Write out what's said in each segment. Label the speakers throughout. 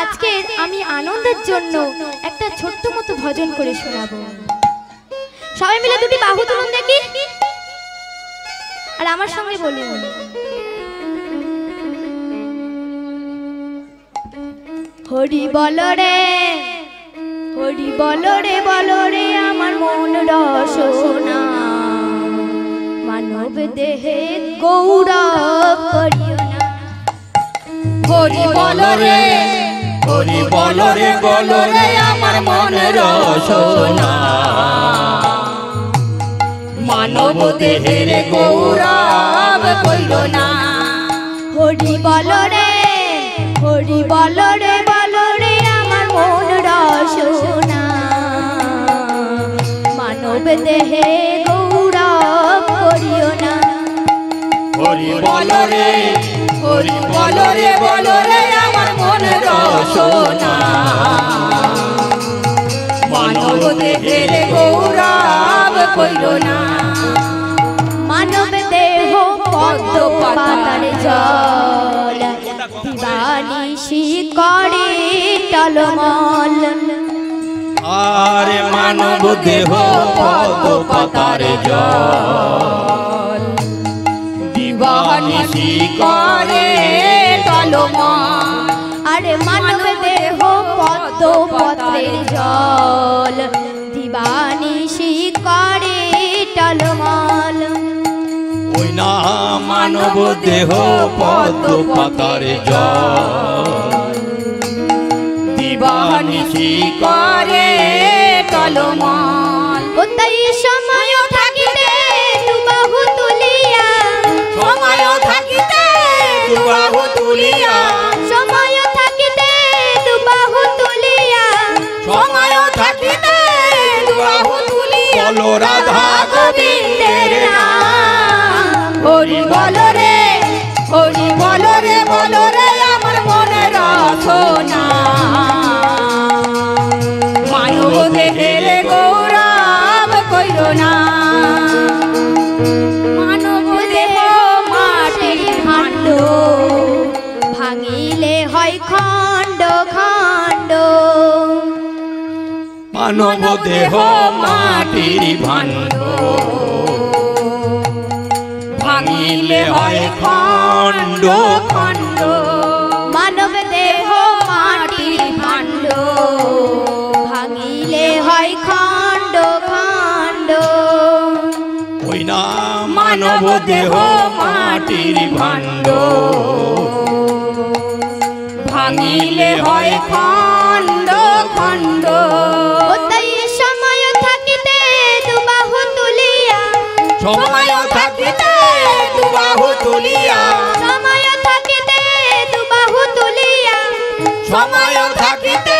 Speaker 1: আজকে আমি আনন্দের জন্য একটা ছোট্ট মতো ভজন করে শোনাবো। সবাই মিলে দুটি বাহু তুলুন দেখি, আর আমার সঙ্গে বলুন, হরি বল রে, হরি বল রে, বল রে আমার মন রসনা, মানব দেহে গৌরব করিও না।
Speaker 2: হরি বল রে, হরি বল রে, বল রে আমার মন রসনা, মানব দেহের গৌরব কইরো না।
Speaker 1: হরি বল রে, হরি বল রে, বল রে আমার মন রসনা, মানব দেহে গৌরব করিও না।
Speaker 2: হরি বল রে, হরি বল রে, বল রে আমার মন রসনা, মানব দেহের গৌরব কইরো না।
Speaker 1: মানব দেহ পদ্ম পাতার জল, দিবানিশি করে টলমল।
Speaker 2: আরে মানব দেহ পদ্ম পাতার জল, দিবানিশি করে টলমল।
Speaker 1: আরে মানব দেহ পদ্ম পত্রের জল, দিবানিশি করে টলমল।
Speaker 2: ওই না মানব দেহ পদ্ম পাতার জল, দিবানিশি করে টলমল।
Speaker 1: ও তাই সময় থাকিতে দুবাহু তুলিয়া,
Speaker 2: সময় থাকিতে দুবাহু তুলিয়া,
Speaker 1: সময় থাকিতে দুবাহু তুলিয়া,
Speaker 2: সময় থাকিতে দুবাহু তুলিয়া বলো রাধা গোবিন্দের নাম। হরি বল রে, হরি বল রে, বল রে আমার মনে রসনা, মানব দেহের গৌরব কইরো না।
Speaker 1: মানব দেহ মাটির ভাণ্ড, ভাঙিলে হয় খণ্ড খণ্ড।
Speaker 2: মানব দেহ মাটির ভাণ্ড, ভাঙিলে হয় খণ্ড খণ্ড।
Speaker 1: মানব দেহ মাটির ভাণ্ড, ভাঙিলে হয় খণ্ড খণ্ড।
Speaker 2: ওই না মানব দেহ মাটির ভাণ্ড, ভাঙিলে হয় খণ্ড খণ্ড।
Speaker 1: ও তাই সময় থাকিতে দুবাহু তুলিয়া,
Speaker 2: সময় থাকিতে দুবাহু তুলিয়া,
Speaker 1: সময় থাকিতে দুবাহু তুলিয়া,
Speaker 2: সময় থাকিতে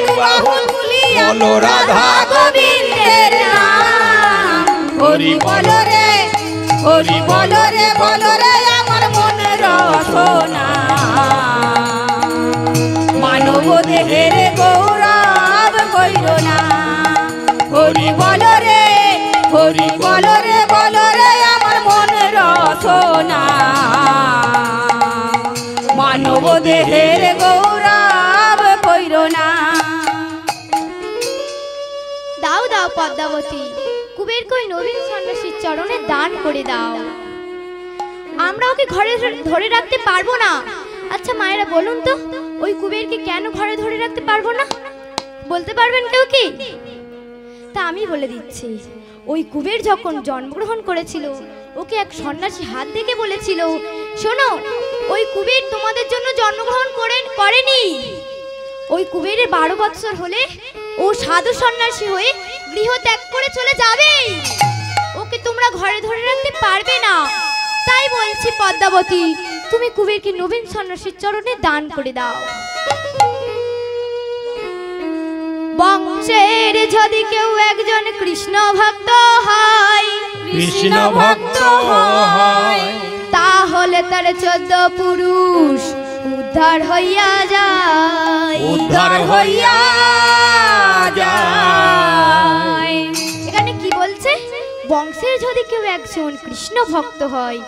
Speaker 2: দুবাহু তুলিয়া বলো রাধা গোবিন্দের নাম। হরি বল রে, হরি বল রে, বল রে আমার মন রসনা, মানব দেহের গৌরব কইরো না। হরি বল রে, হরি বল রে, বল রে আমার মন রসনা, মানব দেহের গৌরব কইরো না।
Speaker 1: দাও দাও পদ্মাবতী, কুবের কই নবীন সন্ন্যাসীর চরণে দান করে দাও। আমরা ওকে ঘরে ধরে রাখতে পারবো না। আচ্ছা মায়েরা বলুন তো, ওই কুবেরকে কেন ঘরে ধরে রাখতে পারবো না? বলতে পারবেন কেউ কি? তা আমি বলে দিচ্ছি। ওই কুবের যখন জন্মগ্রহণ করেছিল, ওকে এক সন্ন্যাসী হাত থেকে বলেছিল, শোনো, ওই কুবের তোমাদের জন্য জন্মগ্রহণ করেনি। ওই কুবেরের 12 বৎসর হলে ও সাধু সন্ন্যাসী হয়ে গৃহ ত্যাগ করে চলে যাবে। ওকে তোমরা ঘরে ধরে রাখতে পারবে না। তাই বলছি পদ্মাবতী, তুমি কুবেরকে নবীন সন্ন্যাসীর চরণে দান করে দাও। বংশের যদি কেউ একজন কৃষ্ণ ভক্ত হয়,
Speaker 2: কৃষ্ণ ভক্ত হয়,
Speaker 1: তাহলে তার 14 পুরুষ উদ্ধার হইয়া যায়,
Speaker 2: উদ্ধার হইয়া যায়।
Speaker 1: এখানে কি বলছে? বংশের যদি কেউ একজন কৃষ্ণ ভক্ত হয়,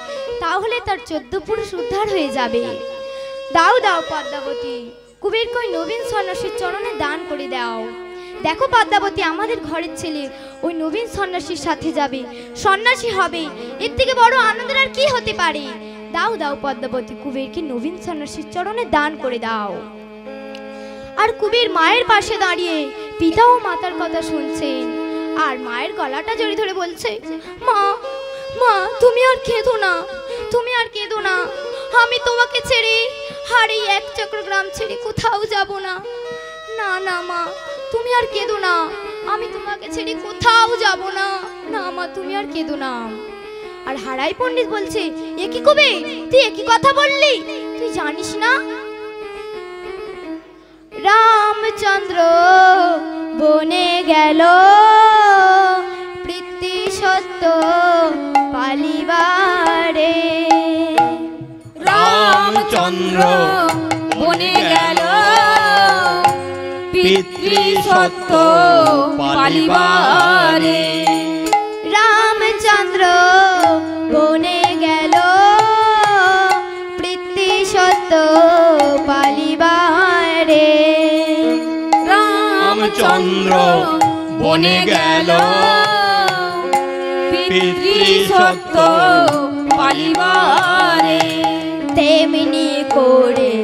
Speaker 1: তাহলে তার 14 পুরুষ উদ্ধার হয়ে যাবে। দাও দাও পদ্মাবতী, কুবেরকে ওই নবীন সন্ন্যাসীর চরণে দান করে দাও। দেখো পদ্মাবতী, আমাদের ঘরের ছেলে ওই নবীন সন্ন্যাসীর সাথে যাবে, সন্ন্যাসী হবে, এর থেকে বড় আনন্দের আর কি হতে পারে। দাও দাও পদ্মাবতী, কুবেরকে নবীন সন্ন্যাসীর চরণে দান করে দাও। আর কুবের মায়ের পাশে দাঁড়িয়ে পিতা ও মাতার কথা শুনছেন, আর মায়ের গলাটা জড়িয়ে ধরে বলছে, মা মা তুমি আর কেঁদো না, তুমি আর কেঁদো না, আমি তোমাকে ছেড়ে আর এই এক চক্র গ্রাম ছেড়ে কোথাও যাব না। না না মা, তুমি আর কেঁদো না, আমি তোমাকে ছেড়ে কোথাও যাব না। না মা, তুমি আর কেঁদো না। আর হারাই পণ্ডিত বলছে, এ কি কবে তুই একই কথা বললি, তুই জানিস না রামচন্দ্র বনে গেল প্রীতি সত্য পালিবারে।
Speaker 2: রামচন্দ্র বনে গেল পিতৃ সত্য পালিবারে।
Speaker 1: রামচন্দ্র বনে গেল প্রীতি সত্য পালিবারে।
Speaker 2: রামচন্দ্র বনে গেল পিতৃ সত্য পালিবারে।
Speaker 1: তেমনি করে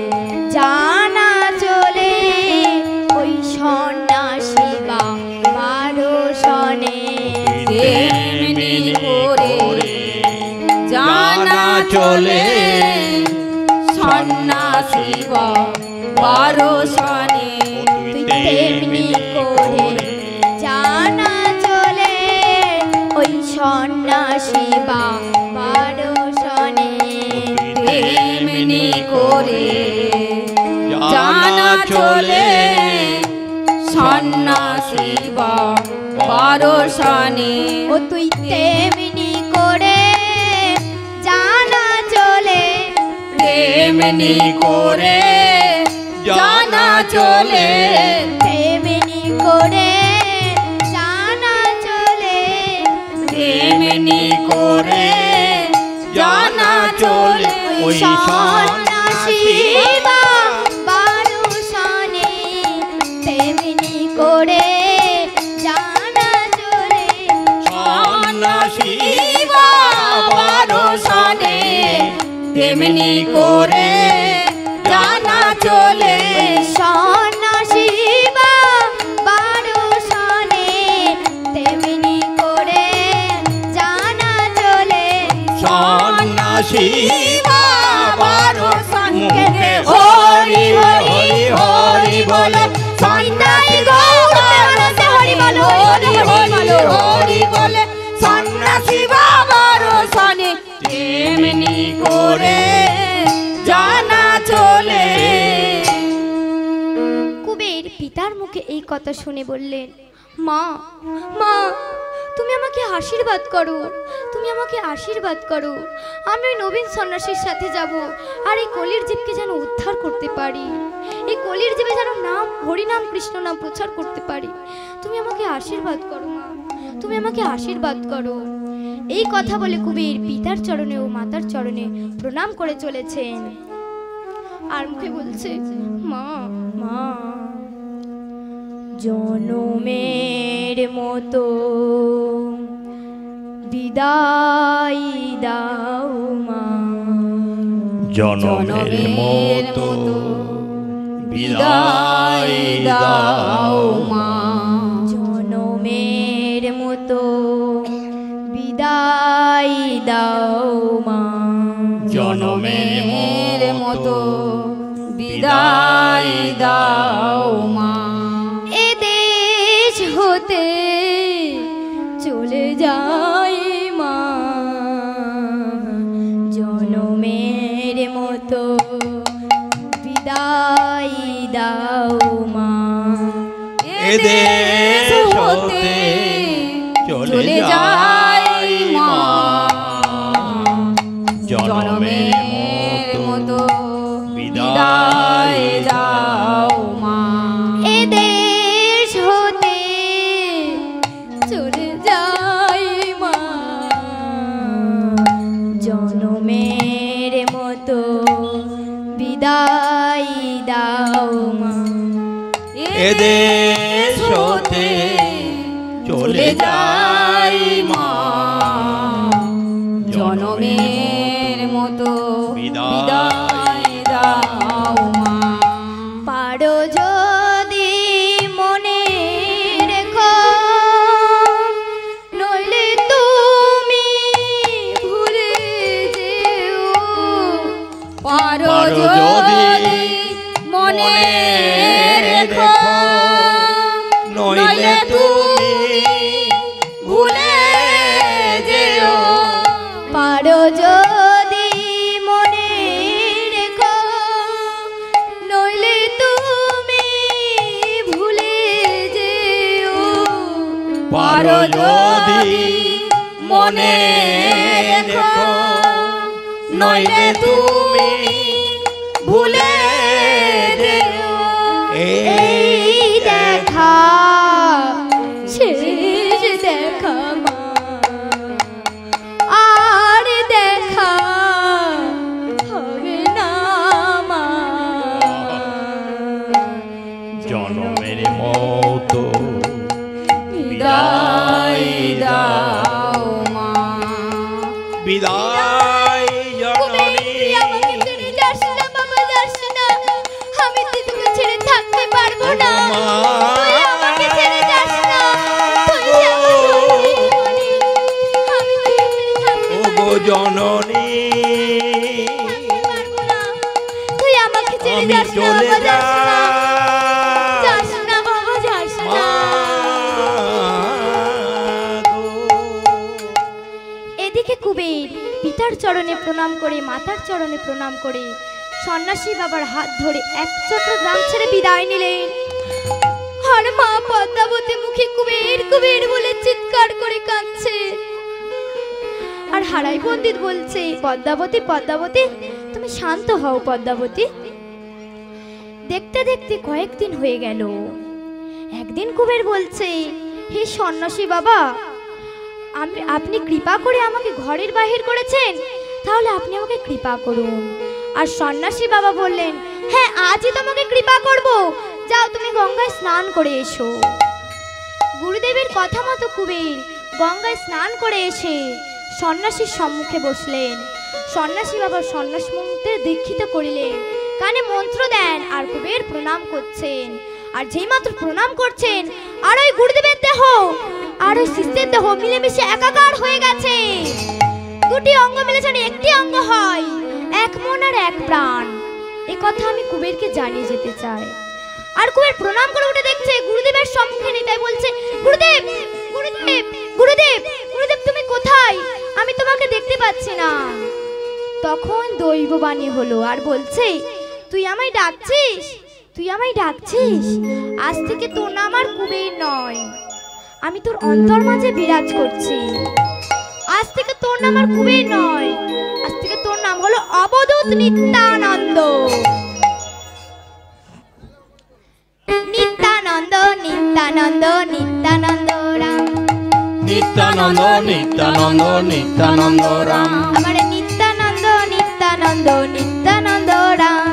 Speaker 1: জানা চলে ওই সন্ন্যাসী বারো সনে।
Speaker 2: তেমনি করে জানা চলে সন্ন্যাসী বারো সনে।
Speaker 1: তেমনি করে জানা চলে ওই সন্ন্যাসী বারো সনে।
Speaker 2: তেমনি করে জানা চলে সন্ন্যাসী বারো সনে।
Speaker 1: ও তুই তেমনি করে জানা চলে,
Speaker 2: তেমনি করে জানা চলে,
Speaker 1: তেমনি করে জানা চলে,
Speaker 2: তেমনি করে জানা চলে ওই সন্ন্যাসী
Speaker 1: বারো সনে। তেমনি করে জানা চলে
Speaker 2: সন্ন্যাসী বারো সনে। তেমনি করে জানা চলে
Speaker 1: সন্ন্যাসী বারো সনে। তেমনি করে জানা চলে
Speaker 2: সন্ন্যাসী বারো সনে। হরি হরি হরি বল সন্ন্যাসী হরি বল, হরি হরি হরি বলে সন্ন্যাসী বারো সনে। তেমনি করে জানা চলে।
Speaker 1: কুবের পিতার মুখে এই কথা শুনে বললেন, মা মা তুমি আমাকে আশীর্বাদ করো, তুমি আমাকে আশীর্বাদ করো। আমি ওই নবীন সন্ন্যাসীর সাথে যাব, আর এই কলির জীবকে যেন উদ্ধার করতে পারি, এই কলির জীবে যেন নাম হরিনাম কৃষ্ণ নাম প্রচার করতে পারি। তুমি আমাকে আশীর্বাদ করো মা, তুমি আমাকে আশীর্বাদ করো। এই কথা বলে কুবের পিতার চরণে ও মাতার চরণে প্রণাম করে চলেছেন, আর মুখে বলছে, মা মা জনমের মতো বিদায় দাও মা।
Speaker 2: জনমের মতো বিদায় দাও মা।
Speaker 1: জনমের মতো বিদায় দাও মা।
Speaker 2: জনমের মতো বিদায় দাও মা।
Speaker 1: এ দেশ হতে চলে যাই মা। জনমের মতো বিদায় দাও মা।
Speaker 2: এ দেশ হতে চলে যাই মা। জনমের মতো বিদায় দাও মা।
Speaker 1: এ দেশ হতে চলে যাই মা। জনমের মতো বিদায় দাও
Speaker 2: এদেশ হতে চলে যাই মা,
Speaker 3: জনমের মতো বিদায় দাও মা।
Speaker 1: পারো যদি মনে রেখো, নইলে তুমি ভুলে যেও।
Speaker 3: পারো যদি মনে রেখো,
Speaker 2: নইলে তুমি ভুলে যেও।
Speaker 1: পারো যদি মনে রেখো, নইলে তুমি ভুলে যেও।
Speaker 2: পারো যদি মনে রেখো, নইলে তুমি ভুলে যেও।
Speaker 1: এই দেখা শেষ দেখা মা, আর দেখা হবে না মা।
Speaker 2: জনমের মতো
Speaker 3: বিদায় দাও মা।
Speaker 2: বিদায় জননী।
Speaker 1: তুই আমাকে ছেড়ে যাস না বাবা, যাস না। আমি তো তোকে ছেড়ে থাকতে পারবো না। তুই আমাকে ছেড়ে যাস না। তুই যে আমার জননী, আমি তোকে ছেড়ে থাকতে
Speaker 2: ওগো জননী,
Speaker 1: পারবো না। তুই আমাকে ছেড়ে
Speaker 2: আমি
Speaker 1: যাস না
Speaker 2: চলে
Speaker 1: বাবা, যাস না।
Speaker 2: যাই
Speaker 1: যাস না বাবা, যাস না। এদিকে কুবের পিতার চরণে প্রণাম করে, মাতার চরণে প্রণাম করে সন্ন্যাসী বাবার হাত ধরে এক চক্র গ্রাম ছেড়ে বিদায় নিলেন। আর মা পদ্মাবতী মুখে কুবের কুবের বলে চিৎকার করে কাঁদছে। আর হারাই পণ্ডিত বলছে, পদ্মাবতী পদ্মাবতী তুমি শান্ত হও পদ্মাবতী। দেখতে দেখতে কয়েকদিন হয়ে গেল। একদিন কুবের বলছে, হে সন্ন্যাসী বাবা, আপনি কৃপা করে আমাকে ঘরের বাহির করেছেন, তাহলে আপনি আমাকে কৃপা করুন। আর সন্ন্যাসী বাবা বললেন, হ্যাঁ আজই তোমাকে কৃপা করব, যাও তুমি গঙ্গায় স্নান করে এসো। গুরুদেবের কথা মতো কুবের গঙ্গায় স্নান করে এসে সন্ন্যাসীর সম্মুখে বসলেন। সন্ন্যাসী বাবা সন্ন্যাস মন্ত্রে দীক্ষিত করিলেন, কানে মন্ত্র দেন আর কুবের প্রণাম করছেন। আর যেই মাত্র প্রণাম করছেন, আর ওই গুরুদেবের দেহ আর ওই শিষ্যের দেহ মিলেমিশে একাকার হয়ে গেছে। দুটি অঙ্গ মিলে যেন একটি অঙ্গ হয়, এক মন আর এক প্রাণ। এ কথা আমি কুবেরকে জানিয়ে যেতে চাই। আর কুবের প্রণাম করে উঠে দেখছে গুরুদেবের সম্মুখে নেই, তাই বলছে, গুরুদেব গুরুদেব গুরুদেব গুরুদেব তুমি কোথায়? আমি তোমাকে দেখতে পাচ্ছি না। তখন দৈববাণী হলো আর বলছে, তুই আমায় ডাকছিস, তুই আমায় ডাকছিস? আজ থেকে তোর নাম আর কুবের নয়, আমি তোর অন্তর মাঝে বিরাজ করছি। আজ থেকে তোর নাম আর কুবের নয়, আজ থেকে তোর নাম হলো অবধূত নিত্যানন্দ। নিত্যানন্দ নিত্যানন্দ নিত্যানন্দ রাম,
Speaker 2: নিত্যানন্দ নিত্যানন্দ নিত্যানন্দ রাম।
Speaker 1: আমার নিত্যানন্দ নিত্যানন্দ নিত্যানন্দ রাম,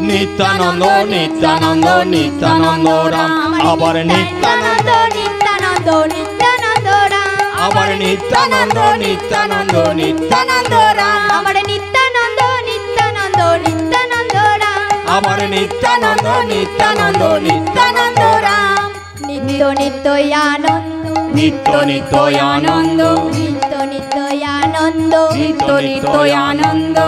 Speaker 2: নিত্যানন্দ নিত্যানন্দ নিত্যানন্দ রাম। আবার
Speaker 1: নিত্যানন্দ নিত্যানন্দ নিত্যানন্দ রাম,
Speaker 2: আবার নিত্যানন্দ নিত্যানন্দ নিত্যানন্দ রাম।
Speaker 1: আমার নিত্যানন্দ নিত্যানন্দ নিত্যানন্দ রাম,
Speaker 2: আবার নিত্যানন্দ নিত্যানন্দ নিত্যানন্দ রাম।
Speaker 1: নিত্য নিত্য আনন্দ,
Speaker 2: নিত্য নিত্য আনন্দ,
Speaker 1: নিত্য নিত্য আনন্দ,
Speaker 2: নিত্য নিত্য আনন্দ।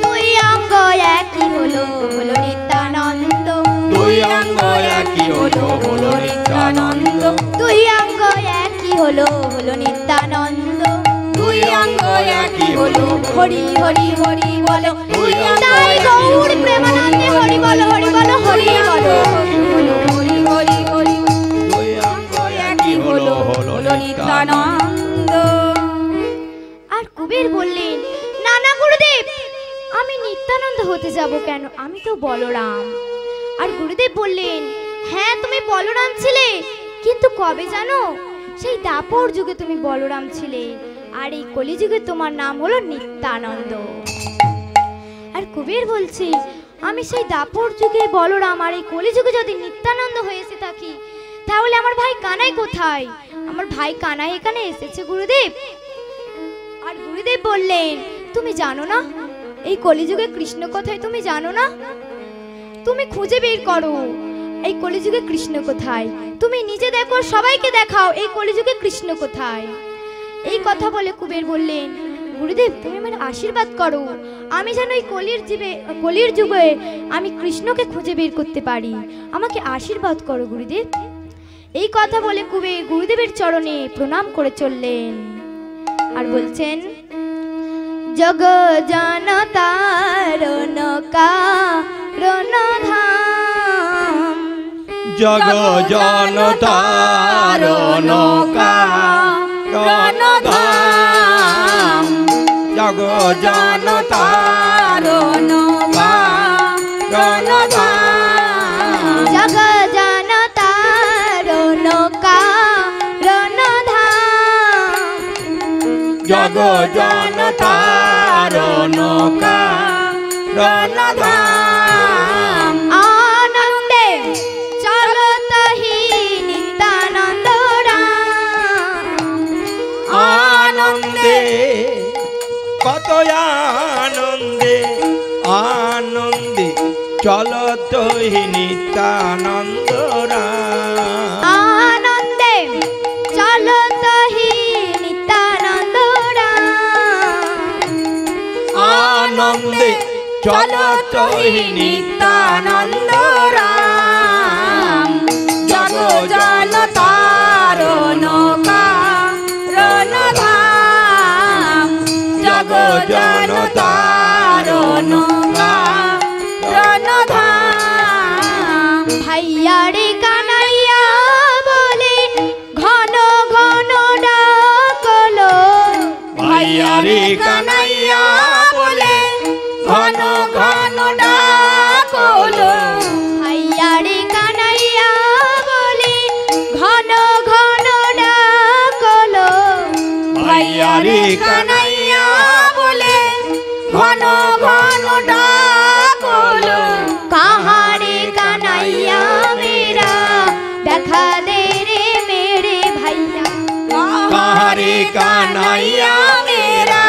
Speaker 1: দুই অঙ্গ একই হলো, হলো নিত্যানন্দ।
Speaker 2: দুই অঙ্গ একই হলো, হলো নিত্যানন্দ।
Speaker 1: দুই অঙ্গ একই হলো, হলো নিত্যানন্দ।
Speaker 2: দুই অঙ্গ একই হলো,
Speaker 1: হরি হরি হরি বলো,
Speaker 2: দুই অঙ্গ
Speaker 1: তাই
Speaker 2: একই
Speaker 1: গৌর
Speaker 2: হলো,
Speaker 1: প্রেমানন্দে হরি বলো, হরি বলো, হরি বলো,
Speaker 3: হরি হরি হরি
Speaker 2: দুই অঙ্গ একই হলো, হলো নিত্যানন্দ।
Speaker 1: আর কুবের বললেন, না না গুরুদেব, আমি নিত্যানন্দ হতে যাব কেন, আমি তো বলরাম। আর গুরুদেব বললেন, হ্যাঁ তুমি বলরাম ছিলে, কিন্তু কবে জানো? সেই দাপর যুগে তুমি বলরাম ছিলে, আর এই কলিযুগে তোমার নাম হলো নিত্যানন্দ। আর কুবের বলছে, আমি সেই দাপর যুগে বলরাম আর এই কলিযুগে যদি নিত্যানন্দ হয়ে এসে থাকি, তাহলে আমার ভাই কানাই কোথায়? আমার ভাই কানাই এখানে এসেছে গুরুদেব। আর গুরুদেব বললেন, তুমি জানো না এই কলিযুগে কৃষ্ণ কোথায়? তুমি জানো না? তুমি খুঁজে বের করো এই কলিযুগে কৃষ্ণ কোথায়। তুমি নিজে দেখো, সবাইকে দেখাও এই কলিযুগে কৃষ্ণ কোথায়। এই কথা বলে কুবের বললেন, গুরুদেব তুমি আমার আশীর্বাদ করো, আমি যেন এই কলির যুগে আমি কৃষ্ণকে খুঁজে বের করতে পারি, আমাকে আশীর্বাদ করো গুরুদেব। এই কথা বলে কুবের গুরুদেবের চরণে প্রণাম করে চললেন আর বলছেন, জগ জনতারণ কারণ ধাম,
Speaker 2: জগ জনতারণ কারণ ধাম, জগ জনতারণ কারণ ধাম,
Speaker 1: জগ জনতারণ কারণ ধাম,
Speaker 2: জগ জনতারণ কারণ ধাম,
Speaker 1: আনন্দে চলতহি নিত্যানন্দ রাম,
Speaker 2: আনন্দে কত আনন্দে, আনন্দে চলত নিত্যানন্দ রাম,
Speaker 1: আনন্দে চলতহি নিত্যানন্দ রাম,
Speaker 2: আনন্দে চলত নিত্যানন্দ রাম, জগ জনতারণ কারণ ধাম, জগ জনতারণ কারণ ধাম,
Speaker 1: ভাইয়ারে কানাইয়া বলে ঘন ঘন ডাকলো,
Speaker 2: ভাইয়ারে কানাইয়া বলে ঘন ঘন ডাকলো,
Speaker 1: ভাইয়ারে কানাইয়া বলে ঘন ঘন ডাকলো,
Speaker 2: ভাইয়ারে কানাইয়া বলে ঘন ঘন ডাকলো,
Speaker 1: কাহারে কানাইয়া মেরা দেখা দে রে মেরে ভাইয়া,
Speaker 2: কাহারে কানাইয়া মেরা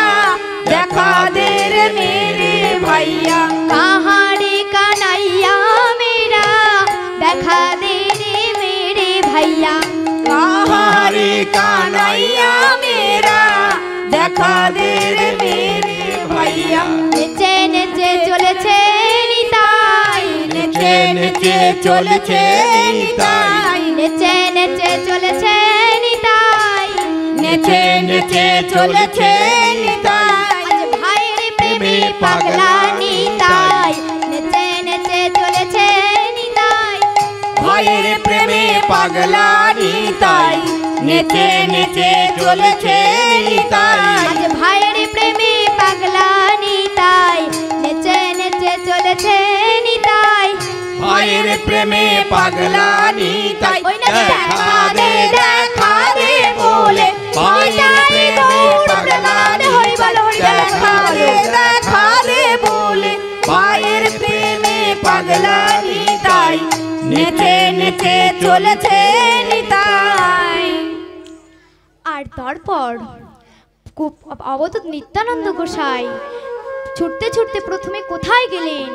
Speaker 2: দেখা দে রে মেরে ভাইয়া,
Speaker 1: কাহারে কানাইয়া মেরা দেখা দে রে মেরে ভাইয়া,
Speaker 2: কাহারে কানাইয়া মেরা দেখা দে রে মেরে ভাইয়া,
Speaker 1: নেচে নেচে চলেছে নিতাই,
Speaker 2: নেচে নেচে চলেছে নিতাই,
Speaker 1: নেচে নেচে চলেছে নিতাই,
Speaker 2: নেচে নেচে চলেছে নিতাই,
Speaker 1: আজ ভাইয়ের প্রেমে পাগলা নিতাই, নেচে নেচে চলেছে নিতাই,
Speaker 2: ভাইয়ের প্রেমে পাগলা নিতাই, নেচে নেচে চলেছে নিতাই,
Speaker 1: আজ ভাইয়ের প্রেমে পাগলা নিতাই, নেচে নেচে চলেছে নিতাই,
Speaker 2: ভাইয়ের প্রেমে পাগলা নিতাই,
Speaker 1: ওই না
Speaker 2: দেখা দে বলে ভাইয়ের প্রেমে পাগলা নিতাই, দেখা দে বলে ভাইয়ের প্রেমে পাগলা নিতাই, নেচে নেচে চলেছে নিতাই।
Speaker 1: আর তারপর অবধূত নিত্যানন্দ গোসাই ছুটতে ছুটতে প্রথমে কোথায় গেলেন?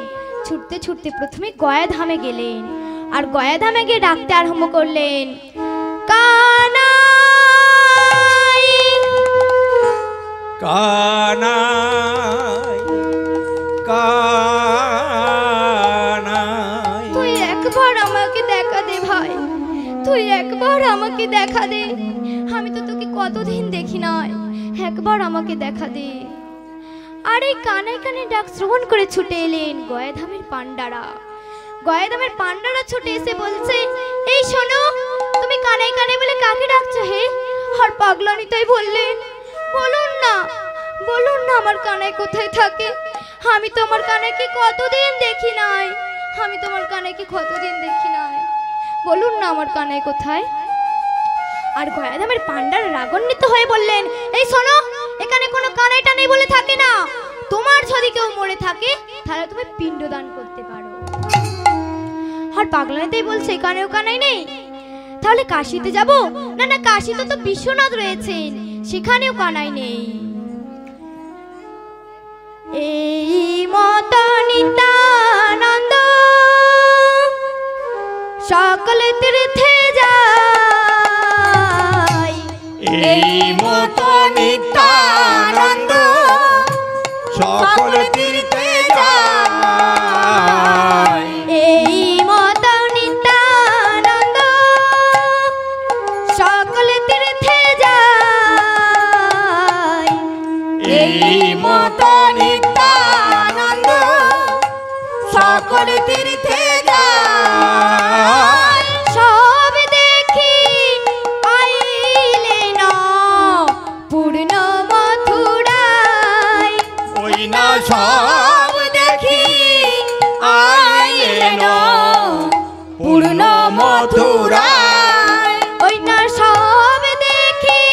Speaker 1: ছুটতে ছুটতে প্রথমে গয়াধামে গেলেন, আর গয়াধামে গিয়ে ডাকতে আরম্ভ করলেন, কানাই
Speaker 2: কানাই কানাই,
Speaker 1: তুই একবার আমাকে দেখা দে ভাই, তুই একবার আমাকে দেখা দে, আমি তো তোকে কতদিন দেখি নাই, একবার আমাকে দেখা দে। আর এই কানে কানে ডাক শ্রবণ করে ছুটে এলেন গয়াধামের পান্ডারা। গয়াধামের পান্ডারা ছুটে এসে বলছে, এই শোনো, তুমি কানে কানে বলে কাকে ডাকছো হে? আর পাগলা নিতাই বললেন, বলুন না আমার কানাই কোথায় থাকে? আমি তো আমার কানাইকে কতদিন দেখি নাই, আমি তোমার কানাইকে কতদিন দেখি নাই, বলুন না আমার কানাই কোথায়? আর গয়াধামের পান্ডার রাগান্বিত হয়ে বললেন, এই শোনো, এখানে কোনো কানাইটা নেই বলে থাকে না, তোমার যদি কেউ মরে থাকে তাহলে তুমি পিণ্ডদান করতে পারো। আর পাগলানিতেই বলছে কানেও কানাই নেই। তাহলে কাশিতে যাব? না না, কাশিতে তো বিশ্বনাথ রয়েছেন, সেখানেও কানাই নেই। এই মত নিত্যানন্দ সকল তীর্থে যায়,
Speaker 2: এই মত নিত্যানন্দ সকল তীর্থে যায়,
Speaker 1: এই মত নিত্যানন্দ সকল তীর্থে যায়,
Speaker 2: এই মত নিত্যানন্দ সকল তীর্থে যায়।
Speaker 1: সব দেখি আইলেন পূর্ণ মথুরায়,
Speaker 2: ওই না সব দেখি আইলেন পূর্ণ মথুরায়,
Speaker 1: ওই না সব দেখি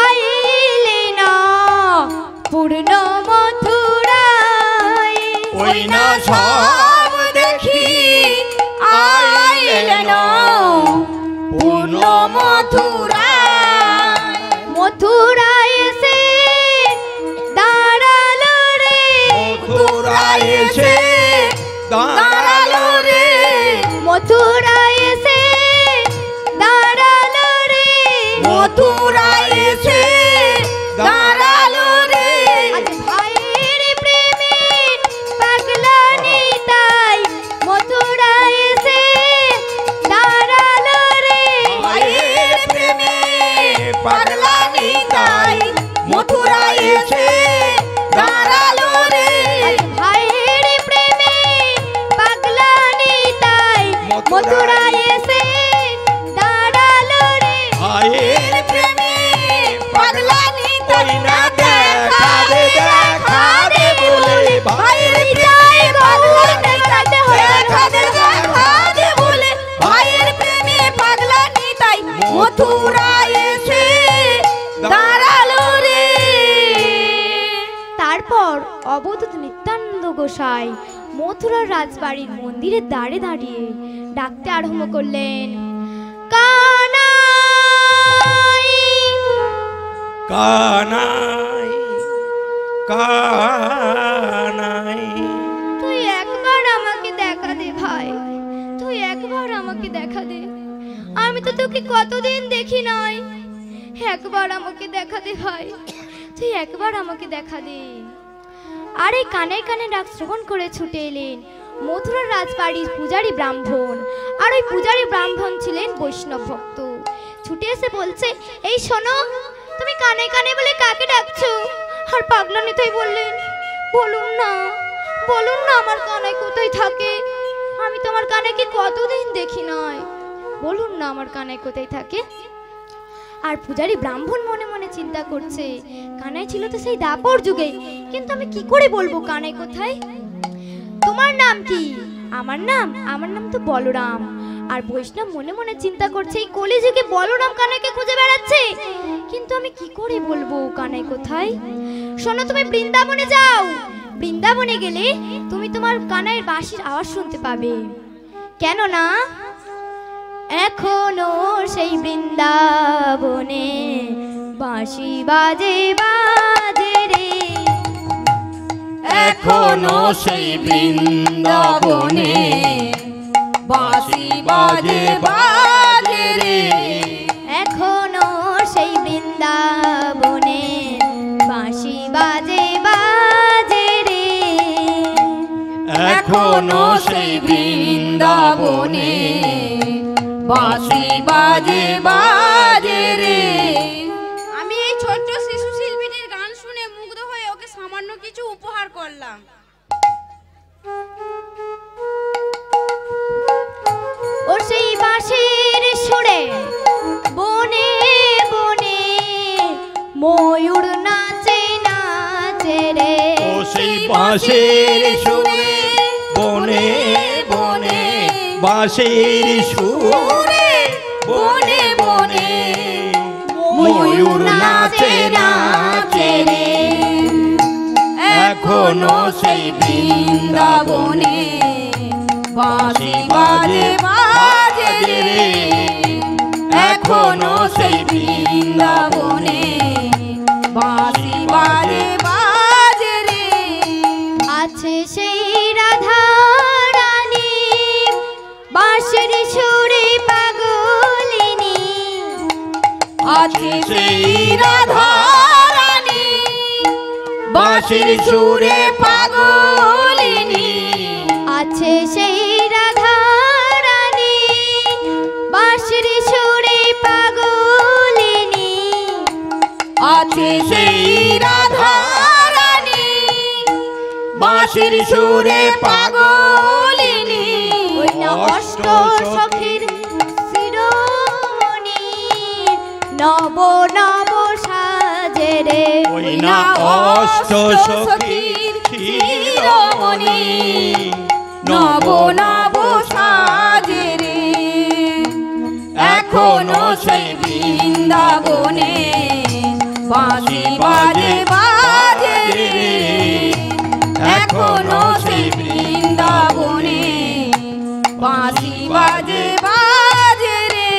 Speaker 1: আইলেন পূর্ণ মথুরায়,
Speaker 2: ওই না সব দেখি আইলেন পূর্ণ মথুরায়।
Speaker 1: মথুরায় এসে দাঁড়ালো রে,
Speaker 2: মথুরায় এসে দাঁড়ালো রে,
Speaker 1: মথুরায় এসে দাঁড়ালো রে,
Speaker 2: মথুরায় এসে দাঁড়ালো রে।
Speaker 1: আজ ভাইয়ের প্রেমে পাগলানি তাই মথুরায় এসে দাঁড়ালো রে,
Speaker 2: ভাইয়ের প্রেমে পাগলামি তাই মথুরায় এসে দাঁড়ালো রে।
Speaker 1: আজ ভাইয়ের প্রেমে পাগলানি তাই মথুরায় এসে দাঁড়ালো রে,
Speaker 2: ভাইয়ের প্রেমে পাগলামি তাই না দেখা দে দেখা দে বলে, ভাইয়ের
Speaker 1: চাই গৌর দেখাতে
Speaker 2: দেখা দে দেখা দে বলে, ভাইয়ের প্রেমে পাগলামি তাই মথুরায় এসে দাঁড়ালো রে।
Speaker 1: তারপর অবধূত নিত্যানন্দ গোসাই মথুরার রাজবাড়ির মন্দিরের দ্বারে দাঁড়িয়ে ডাকতে আরম্ভ করলেন, কানাই
Speaker 2: কানাই কানাই,
Speaker 1: তুই একবার আমাকে দেখা দে ভাই, তুই একবার আমাকে দেখা দে, আমি তো তোকে কতদিন দেখি নাই, একবার আমাকে দেখা দে ভাই, তুই একবার আমাকে দেখা দে। আর এই কানে কানে ডাক শ্রবণ করে ছুটে এলেন মথুরার রাজবাড়ির পূজারী ব্রাহ্মণ। আর ওই পূজারী ব্রাহ্মণ ছিলেন বৈষ্ণব ভক্ত। ছুটে এসে বলছে, এই শোনো, তুমি কানে কানে বলে কাকে ডাকছো? আর পাগলানি তাই বললেন, বলুন না, বলুন না আমার কানাই কোথায় থাকে, আমি তোমার কানাইকে কতদিন দেখি নাই, বলুন না আমার কানাই কোথায় থাকে। আর পূজারী ব্রাহ্মণ মনে মনে চিন্তা করছে, কানাই ছিল তো সেই দাপর যুগে, কিন্তু আমি কি করে বলবো কানাই কোথায়? তোমার নাম কি? আমার নাম তো বলরাম। আর বৈষ্ণব মনে মনে চিন্তা করছে, এই কলিযুগে বলরাম কানাইকে খুঁজে বেড়াচ্ছে, কিন্তু আমি কি করে বলবো কানাই কোথায়? শোনো, তুমি বৃন্দাবনে যাও, বৃন্দাবনে গেলে তুমি তোমার কানাইয়ের বাঁশির আওয়াজ শুনতে পাবে। কেন না এখনো সেই বৃন্দাবনে বাঁশি বাজে বাজে রে,
Speaker 2: এখনো সেই বৃন্দাবনে বাঁশি বাজে বাজে রে,
Speaker 1: এখনো সেই বৃন্দাবনে বাঁশি বাজে বাজে রে,
Speaker 2: এখনো সেই বৃন্দাবনে বাঁশি বাজে বাজে রে।
Speaker 3: আমি এই ছোট্ট শিশু শিল্পীটির গান শুনে মুগ্ধ হয়ে ওকে সামান্য কিছু উপহার করলাম।
Speaker 1: ও সেই বাঁশির সুরে বনে বনে ময়ূর নাচে নাচে রে,
Speaker 2: ও সেই বাঁশির সুরে বনে বনে, বাঁশির সুরে বনে বনে ময়ূর নাচে নাচে রে, এখনো সেই বৃন্দাবনে বাঁশি বাজে বাজে রে এখনো সেই বৃন্দাবনে বাঁশি বাজে বাজে রে
Speaker 1: আছে সেই রাধা রানী বাঁশির সুরে পাগলিনী
Speaker 2: আছে সেই রাধা রানী বাঁশির সুরে পাগলিনী
Speaker 1: আছে সেই রাধা রানী বাঁশির সুরে পাগলিনী
Speaker 2: আছে সেই রাধা রানী বাঁশির সুরে পাগলিনী
Speaker 1: ওই না অষ্ট সখীর শিরোমণি নব নব সাজে রে
Speaker 2: ওই না অষ্ট সখীর শিরোমণি নব নব সাজে রে এখনো সেই বৃন্দাবনে বাঁশি বাজে বাজে রে এখনো সেই বৃন্দাবনে বাঁশি বাজে বাজে রে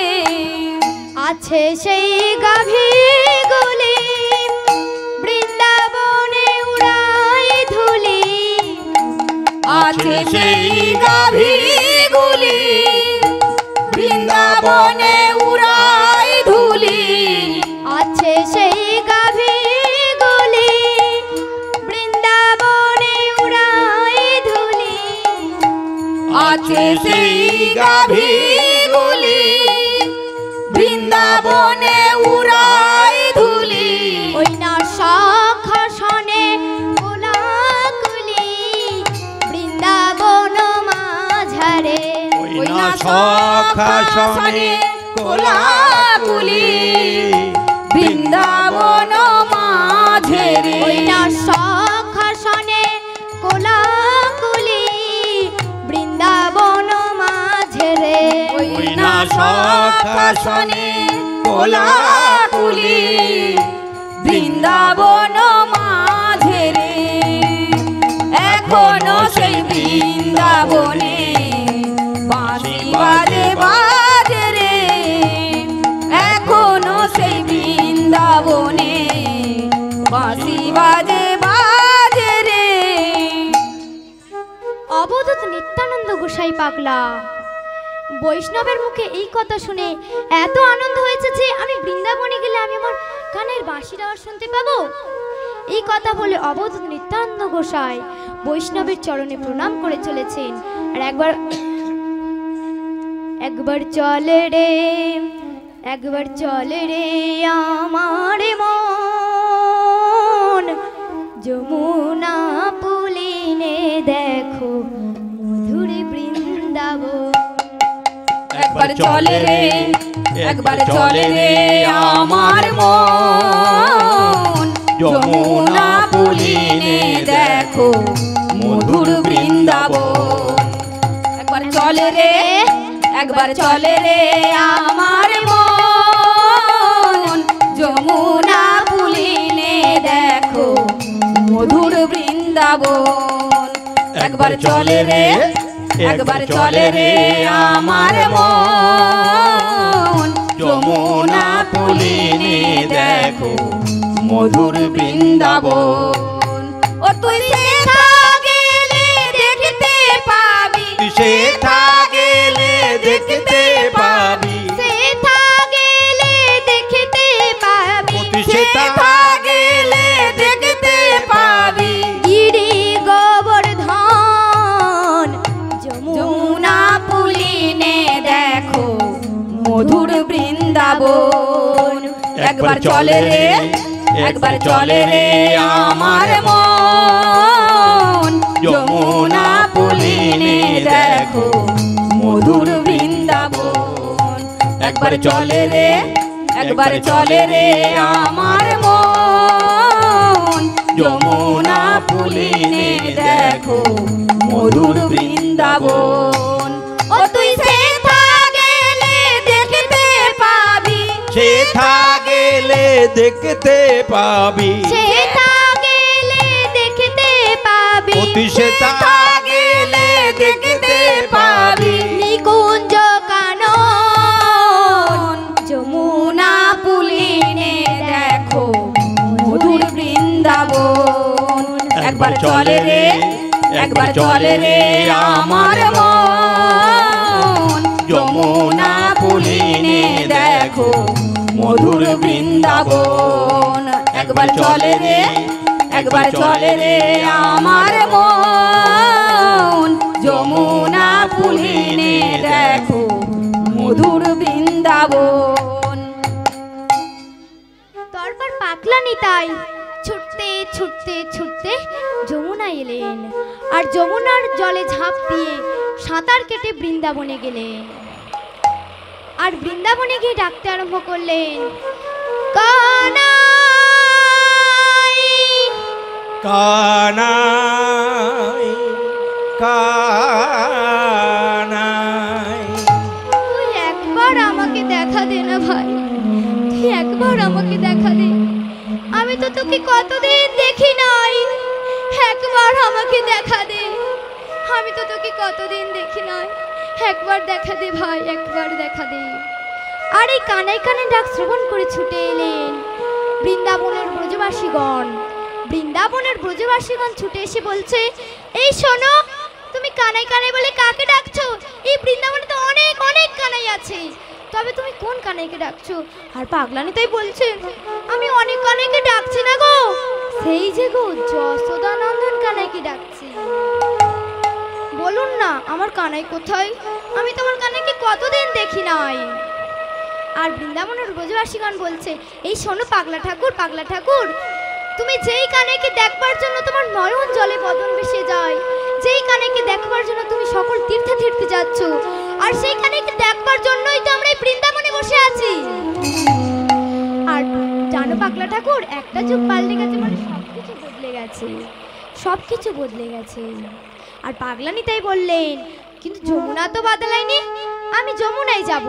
Speaker 1: আছে সেই গাভী গুলি বৃন্দাবনে উড়াই ধুলি
Speaker 2: আছে সেই গাভীগুলি বৃন্দাবনে উড়াই ধুলি
Speaker 1: আছে সেই গাভী গুলি বৃন্দাবনে উড়াই ধুলি
Speaker 2: আছে সেই গাভীগুলি বৃন্দাবনে উড়াই ধুলি
Speaker 1: ওই না শাখাসনে কোলাকুলি বৃন্দাবন মাঝারে
Speaker 2: ওই না শাখাসনে কোলাকুলি বৃন্দাবন মাঝে রে
Speaker 1: ওই না শাখাসনে কোলাকুলি বৃন্দাবন মাঝারে
Speaker 2: ওই না শাখাসনে কোলাকুলি বৃন্দাবন মাঝে রে এখনো সেই বৃন্দাবনে বাঁশি বাজে বাজে রে এখনো সেই বৃন্দাবনে বাঁশি বাজে বাজে রে
Speaker 1: অবধূত নিত্যানন্দ গোসাই পাগলা বৈষ্ণবের মুখে এই কথা শুনে এত আনন্দ হয়েছে যে আমি বৃন্দাবনে গেলে আমি আমার কানের বাঁশির আওয়াজ শুনতে পাবো। এই কথা বলে অবধূত নিত্যানন্দ গোসাই বৈষ্ণবের চরণে প্রণাম করে চলেছেন। আর একবার চলে রে আমার মন যমুনা পুলিনে দেখো মধুর বৃন্দাবন।
Speaker 2: একবার চলে রে আমার মন যমুনা পুলিনে দেখো মধুর বৃন্দাবন। একবার চলে রে আমার মন যমুনা পুলিনে দেখো মধুর বৃন্দাবন। একবার চলে রে আমার মন যমুনা পুলিনে দেখো মধুর বৃন্দাবন। ও তুই সেথা গেলে দেখতে পাবি
Speaker 1: সেথা গেলে দেখতে পাবি
Speaker 2: সেথা গেলে দেখতে পাবি
Speaker 1: গিরি গোবর্ধন
Speaker 2: যমুনা পুলিনে দেখো মধুর বৃন্দাবন। একবার চলে রে আমার মন যমুনা পুলিনে দেখো মধুর বৃন্দাবন। একবার চলে রে আমার মন যমুনা পুলিনে দেখো মধুর বৃন্দাবন। ও তুই সেথা গেলে দেখতে পাবি
Speaker 4: সেথা গেলে দেখতে পাবি
Speaker 1: তুই সেথা
Speaker 4: গেলে দেখতে পাবি
Speaker 2: চলে রে, একবার চলে রে আমার মন, যমুনা পুলিনে দেখো মধুর বৃন্দাবন। একবার চলে রে, একবার চলে রে আমার মন, যমুনা পুলিনে দেখো মধুর বৃন্দাবন।
Speaker 1: তারপর পাগলা নিতাই ছুটতে ছুটতে ছুটতে যমুনায় এলেন, আর যমুনার জলে ঝাঁপ দিয়ে সাঁতার কেটে বৃন্দাবনে গেলেন। আর বৃন্দাবনে গিয়ে ডাকতে আরম্ভ করলেন, কানাই
Speaker 4: কানাই কানাই।
Speaker 1: তুই একবার আমাকে দেখা দে না ভাই, তুই একবার আমাকে দেখা দে, আমি তো তোকে কতদিন দেখি নাই, একবার আমাকে দেখা দে, আমি তো তোকে কতদিন দেখি নাই, একবার দেখা দে ভাই, একবার দেখা দে। আর এই কানাই কানে ডাক শ্রবণ করে ছুটে এলেন বৃন্দাবনের ব্রজবাসীগণ। বৃন্দাবনের ব্রজবাসীগণ ছুটে এসে বলছে, এই শোনো, তুমি কানাই কানাই বলে কাকে ডাকছো? এই বৃন্দাবনে তো অনেক অনেক কানাই আছে, তবে তুমি কোন কানাইকে ডাকছো? আর পাগলানি তাই বলছে, আমি অনেক কানাইকে ডাকছি না গো, সেই যে গো যশোদানন্দন কানাইকে ডাকছি। বলুন না আমার কানাই কোথায়? আমি তোমার কানাইকে কতদিন দেখি নাই। আর বৃন্দাবনের ব্রজবাসীগণ বলছে, এই শোনো পাগলা ঠাকুর, পাগলা ঠাকুর, তুমি যেই কানাইকে দেখবার জন্য তোমার নয়ন জলে বদন ভেসে যায়, যেই কানাইকে দেখবার জন্য তুমি সকল তীর্থে তীর্থে যাচ্ছ, আর সেই কানাইকে দেখবার জন্যই তো আমরা এই বৃন্দাবনে বসে আছি। আর জানো পাগলা ঠাকুর, একটা যুগ পাল্টে গেছে মানে সবকিছু বদলে গেছে, সবকিছু বদলে গেছে। আর পাগলানি তাই বললেন, কিন্তু যমুনা তো বদলায়নি, আমি যমুনায় যাব,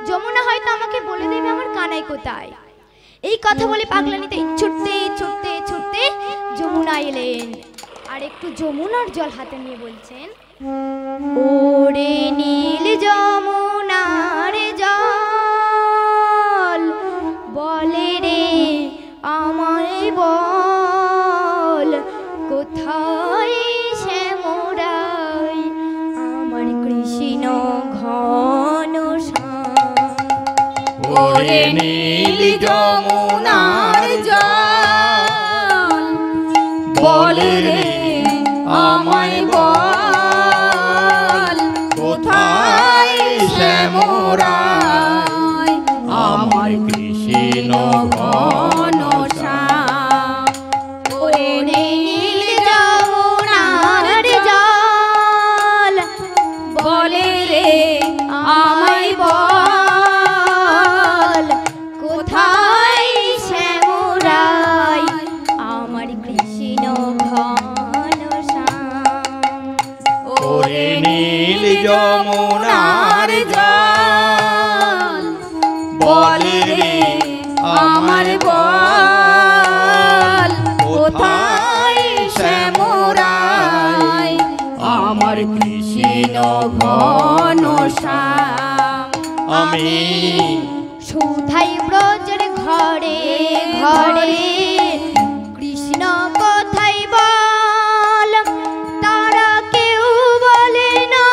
Speaker 1: যমুনা হয়তো আমাকে বলে দেবে আমার কানাই কোথায়। এই কথা বলে পাগলানি তাই ছুটতে ছুটতে ছুটতে যমুনা এলেন, আর একটু যমুনার জল হাতে নিয়ে বলছেন, ওরে নীল যমুনার জল বলে রে আমায় বল, কোথায় শ্যামরাই আমার কৃষ্ণ ঘন শ্যাম।
Speaker 2: ওরে নীল যমুনার জল বলে রে আমায় বল, কোথায় শ্যামরাই আমার কৃষ্ণ ঘন শ্যাম। ওরে নীল যমুনার জল বলে রে আমায় বল, কোথায় শ্যামরাই আমার কৃষ্ণ ঘন শ্যাম। ওরে নীল যমুনার জল বলে রে আমার বল, কোথায় শ্যামরাই আমার কৃষ্ণ ঘন শ্যাম।
Speaker 4: আমি
Speaker 1: সুধাই ব্রজের ঘরে ঘরে কৃষ্ণ কোথায় বল, তারা কেউ বলে না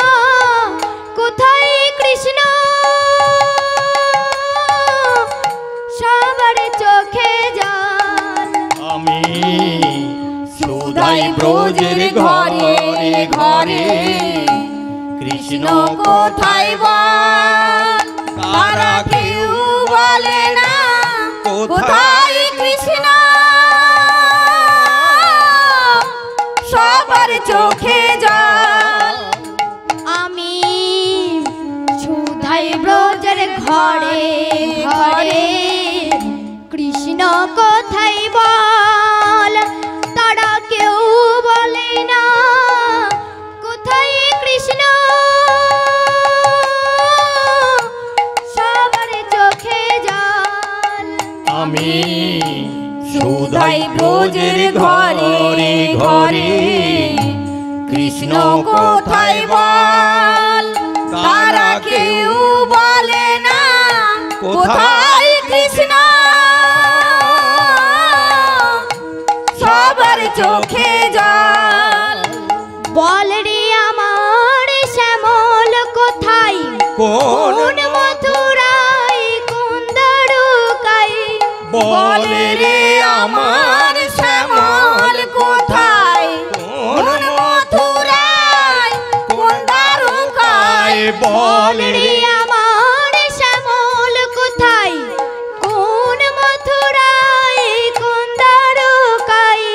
Speaker 1: কোথায় কৃষ্ণ, সবার চোখে জল।
Speaker 4: আমি সুধাই ব্রজের ঘরে ঘরে
Speaker 2: কৃষ্ণ কোথায় বল, তারা কেউ বলে না কোথায় কৃষ্ণ, সবার চোখে জল।
Speaker 1: আমি সুধাই ব্রজের ঘরে ঘরে কৃষ্ণ কোথায় বল, তারা কেউ বলে না কোথায় কৃষ্ণ, সবার চোখে জল।
Speaker 4: আমি সুধাই ব্রজের ঘরে ঘরে
Speaker 2: কৃষ্ণ কোথায় বল, তারা কেউ বলে না কোথায় কৃষ্ণ, সবার চোখে জল।
Speaker 1: কোন মথুরায় কোন দ্বারকায়
Speaker 4: বলে রে আমার শ্যামল কোথায়, কোন মথুরায় কোন দ্বারকায় বলে রে
Speaker 1: আমার শ্যামল কোথায়, কোন মথুরায় কোন দ্বারকায়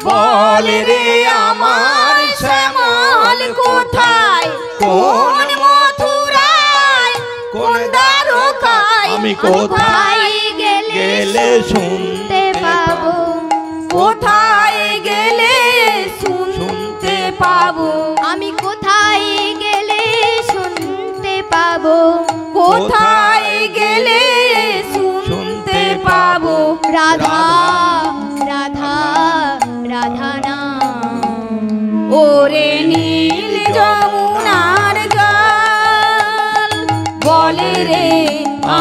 Speaker 4: বলে রে আমার শ্যামল কোথায়, কোন মথুরায় কোন দ্বারকায় আমি কোথায় গেলে শুনতে পাবো, কোথায় গেলে শুনতে পাবো,
Speaker 1: আমি কোথায় গেলে শুনতে পাবো,
Speaker 4: কোথায় গেলে শুনতে পাবো
Speaker 1: রাধা রাধা রাধা নাম।
Speaker 2: ওরে নীল যমুনার জল বলে রে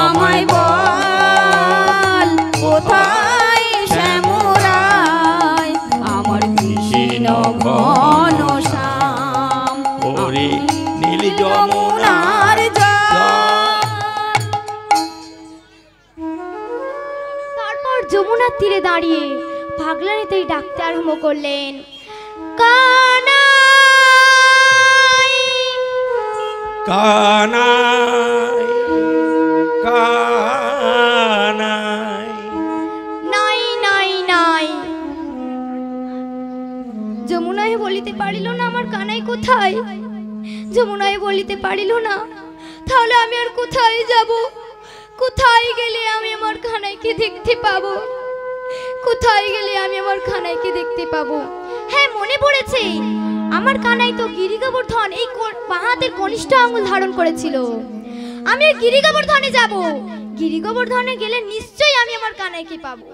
Speaker 2: আমায় বল, কোথায় শ্যামরায় আমার কৃষ্ণ ঘন শ্যাম।
Speaker 4: ওরে নীল
Speaker 2: যমুনার জল।
Speaker 1: তারপর যমুনার তীরে দাঁড়িয়ে পাগলানিতেই ডাকতে আরম্ভ করলেন, কানাই
Speaker 4: কানাই কানাই
Speaker 1: নাই নাই নাই। যমুনায় বলিতে পারিল না আমার কানাই কোথায়, যমুনায় বলিতে পারিল না, তাহলে আমি আর কোথায় যাব, কোথায় গেলে আমি আমার কানাইকে দেখতে পাবো, কোথায় গেলে আমি আমার কানাইকে দেখতে পাবো। হ্যাঁ মনে পড়েছে, আমার কানাই তো গিরিগোবর্ধন এই বাঁ হাতের কনিষ্ঠ আঙ্গুল ধারণ করেছিল। আমি গিরিগোবর্ধনে যাব, গিরিগোবর্ধনে গেলে নিশ্চয়ই আমি আমার কানাইকে পাবো।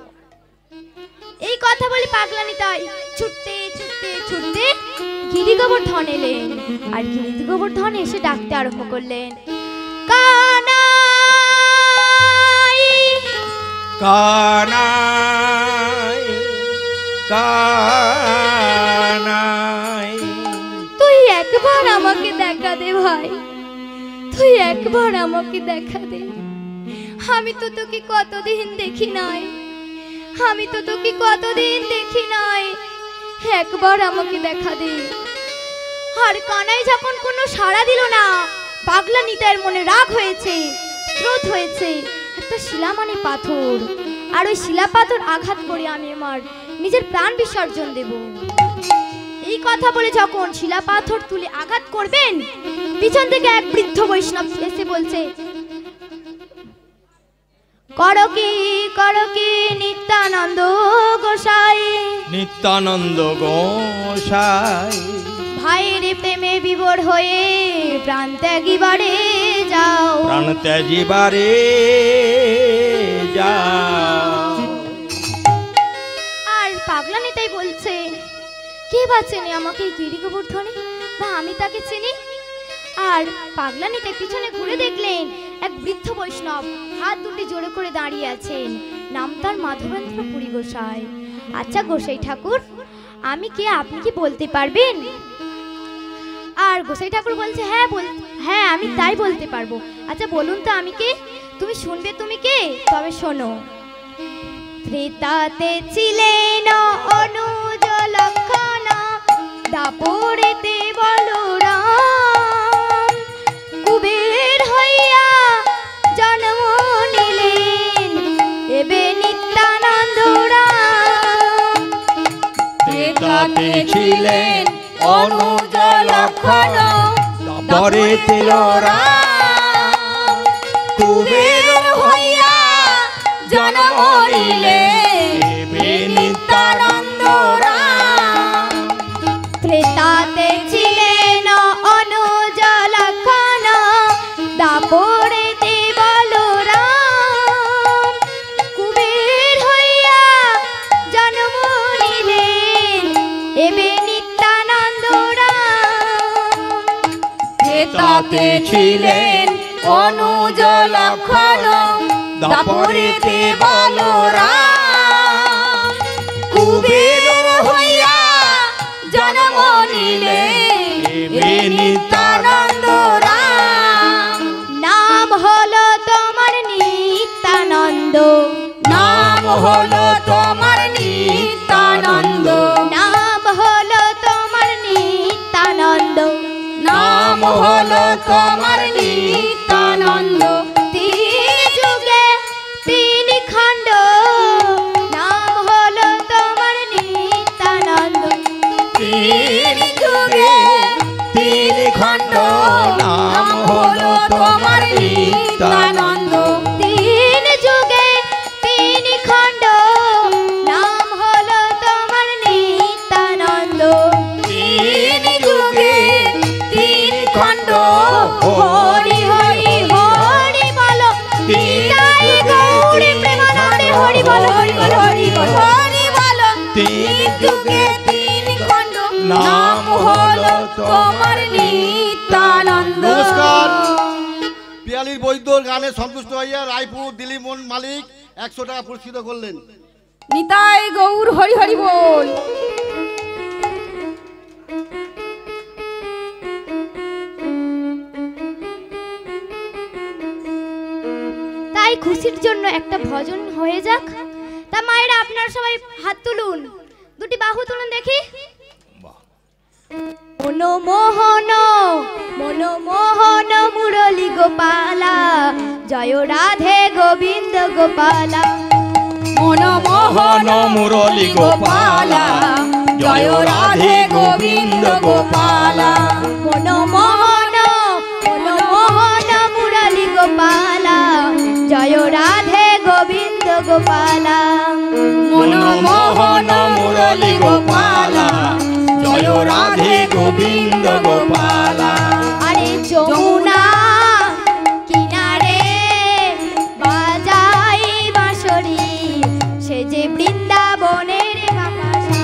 Speaker 1: এই কথা বলে পাগলানি তাই ছুটতে ছুটতে ছুটতে গিরিগোবর্ধন এলেন, আর গিরিগোবর্ধন এসে ডাকতে আরম্ভ করলেন, কানাই
Speaker 4: কানাই কানাই।
Speaker 1: তুই একবার আমাকে দেখা দে ভাই, তুই একবার আমাকে দেখা দে। আমি তো তোকে কতদিন দেখি নাই, আমি তো তোকে কতদিন দেখি নাই, একবার আমাকে দেখা দে। আর কানাই যখন কোনো সাড়া দিল না, পাগলা নিতাইয়ের মনে রাগ হয়েছে, ক্রোধ হয়েছে। একটা শিলা মানে পাথর, আর ওই শিলা পাথর আঘাত করে আমি আমার নিজের প্রাণ বিসর্জন দেব। এই কথা বলে যখন শিলা পাথর তুলে আঘাত করবেন, পিছন থেকে এক বৃদ্ধ বৈষ্ণব এসে বলছে, করকি করকি নিত্যানন্দ গোসাই,
Speaker 4: নিত্যানন্দ গোসাই
Speaker 1: ভাইয়ের প্রেমে বিভোর হয়ে প্রাণ ত্যাগিবারে যাও,
Speaker 4: প্রাণ ত্যাগিবারে যাও।
Speaker 1: আর পাগলা নিতাই বলছে, কে বা চেনে আমাকে এই গিরিগোবর্ধনে, বা আমি তাকে চিনি? আর পাগলা নিতাই পিছনে ঘুরে দেখলেন এক বৃদ্ধ বৈষ্ণব হাত দুটি জোড়ে করে দাঁড়িয়ে আছেন, নাম তার মাধবেন্দ্র পুরী গোসাই। আচ্ছা গোসাই ঠাকুর, আমি কে আপনি কি বলতে পারবেন? আর গোসাই ঠাকুর বলছে, হ্যাঁ আমি তাই বলতে পারবো। আচ্ছা বলুন তো আমি কে? তুমি শুনবে তুমি কে? তবে শোনো। ত্রেতাতে ছিলেন অনুজ লক্ষণ, দাপরেতে বলরাম, কুবের হইয়া জন্ম নিলেন এবে নিত্যানন্দ রাম।
Speaker 4: ত্রেতাতে ছিলেন অনুজ লক্ষণ, দাপরেতে বলরাম, কুবের হইয়া জন্ম নিলেন এবে নিত্যানন্দ রাম।
Speaker 1: ত্রেতাতে ছিলেন অনুজ লক্ষণ, দাপরেতে বলরাম, কুবের হইয়া জন্ম নিলেন এবে নিত্যানন্দ রাম।
Speaker 2: ত্রেতাতে ছিলেন অনুজ লক্ষণ, দাপরেতে বলরাম, কুবের হইয়া জন্ম নিলেন এবে নিত্যানন্দ রাম।
Speaker 1: না
Speaker 2: হলো তোমার নিত্যানন্দ,
Speaker 1: নাম হলো তোমার নিত্যানন্দ,
Speaker 2: নাম হলো তোমার নিত্যানন্দ।
Speaker 1: তিন যুগে তিন খণ্ড, নাম হলো তোমার নিত্যানন্দ,
Speaker 2: তিন যুগে তিন খণ্ড, নাম হলো তোমার নিত্যানন্দ।
Speaker 1: তিন যুগে তিন খণ্ড, নাম হলো তোমার নিত্যানন্দ,
Speaker 2: তিন যুগে তিন খণ্ড,
Speaker 1: হরি হরি হরি বলো, নিতাই গৌরী প্রেমানন্দে হরি বলো, হরি বলো, হরি বলো, হরি বলো।
Speaker 2: তিন যুগে তিন খণ্ড, নাম হলো তোমার নিত্যানন্দ।
Speaker 5: নমস্কার। পিয়ালির বৈদ্যর গানে সন্তুষ্ট হইয়া রায়পুর দিলীপ মোহন মালিক 100 টাকা পুরস্কৃত করলেন।
Speaker 3: নিতাই গৌর হরি হরি বল।
Speaker 1: তাই খুশির জন্য একটা ভজন হয়ে যাক। তা মায়েরা আপনারা সবাই হাত তুলুন, দুটি বাহু তুলুন দেখি। মনমোহন মনমোহন মুরলী গোপালা, জয় রাধে গোবিন্দ গোপালা,
Speaker 2: মনমোহন মুরলী গোপালা, জয় রাধে গোবিন্দ গোপালা।
Speaker 1: মনমোহন মনমোহন মুরলী গোপালা, জয় রাধে গোবিন্দ গোপালা,
Speaker 2: মনমোহন মুরলী গোপালা, জয় রাধে গোবিন্দ গোপালা।
Speaker 1: আরে যমুনা কিনারে বাজাই বাঁশরি, সে যে বৃন্দাবনের বাতাসা।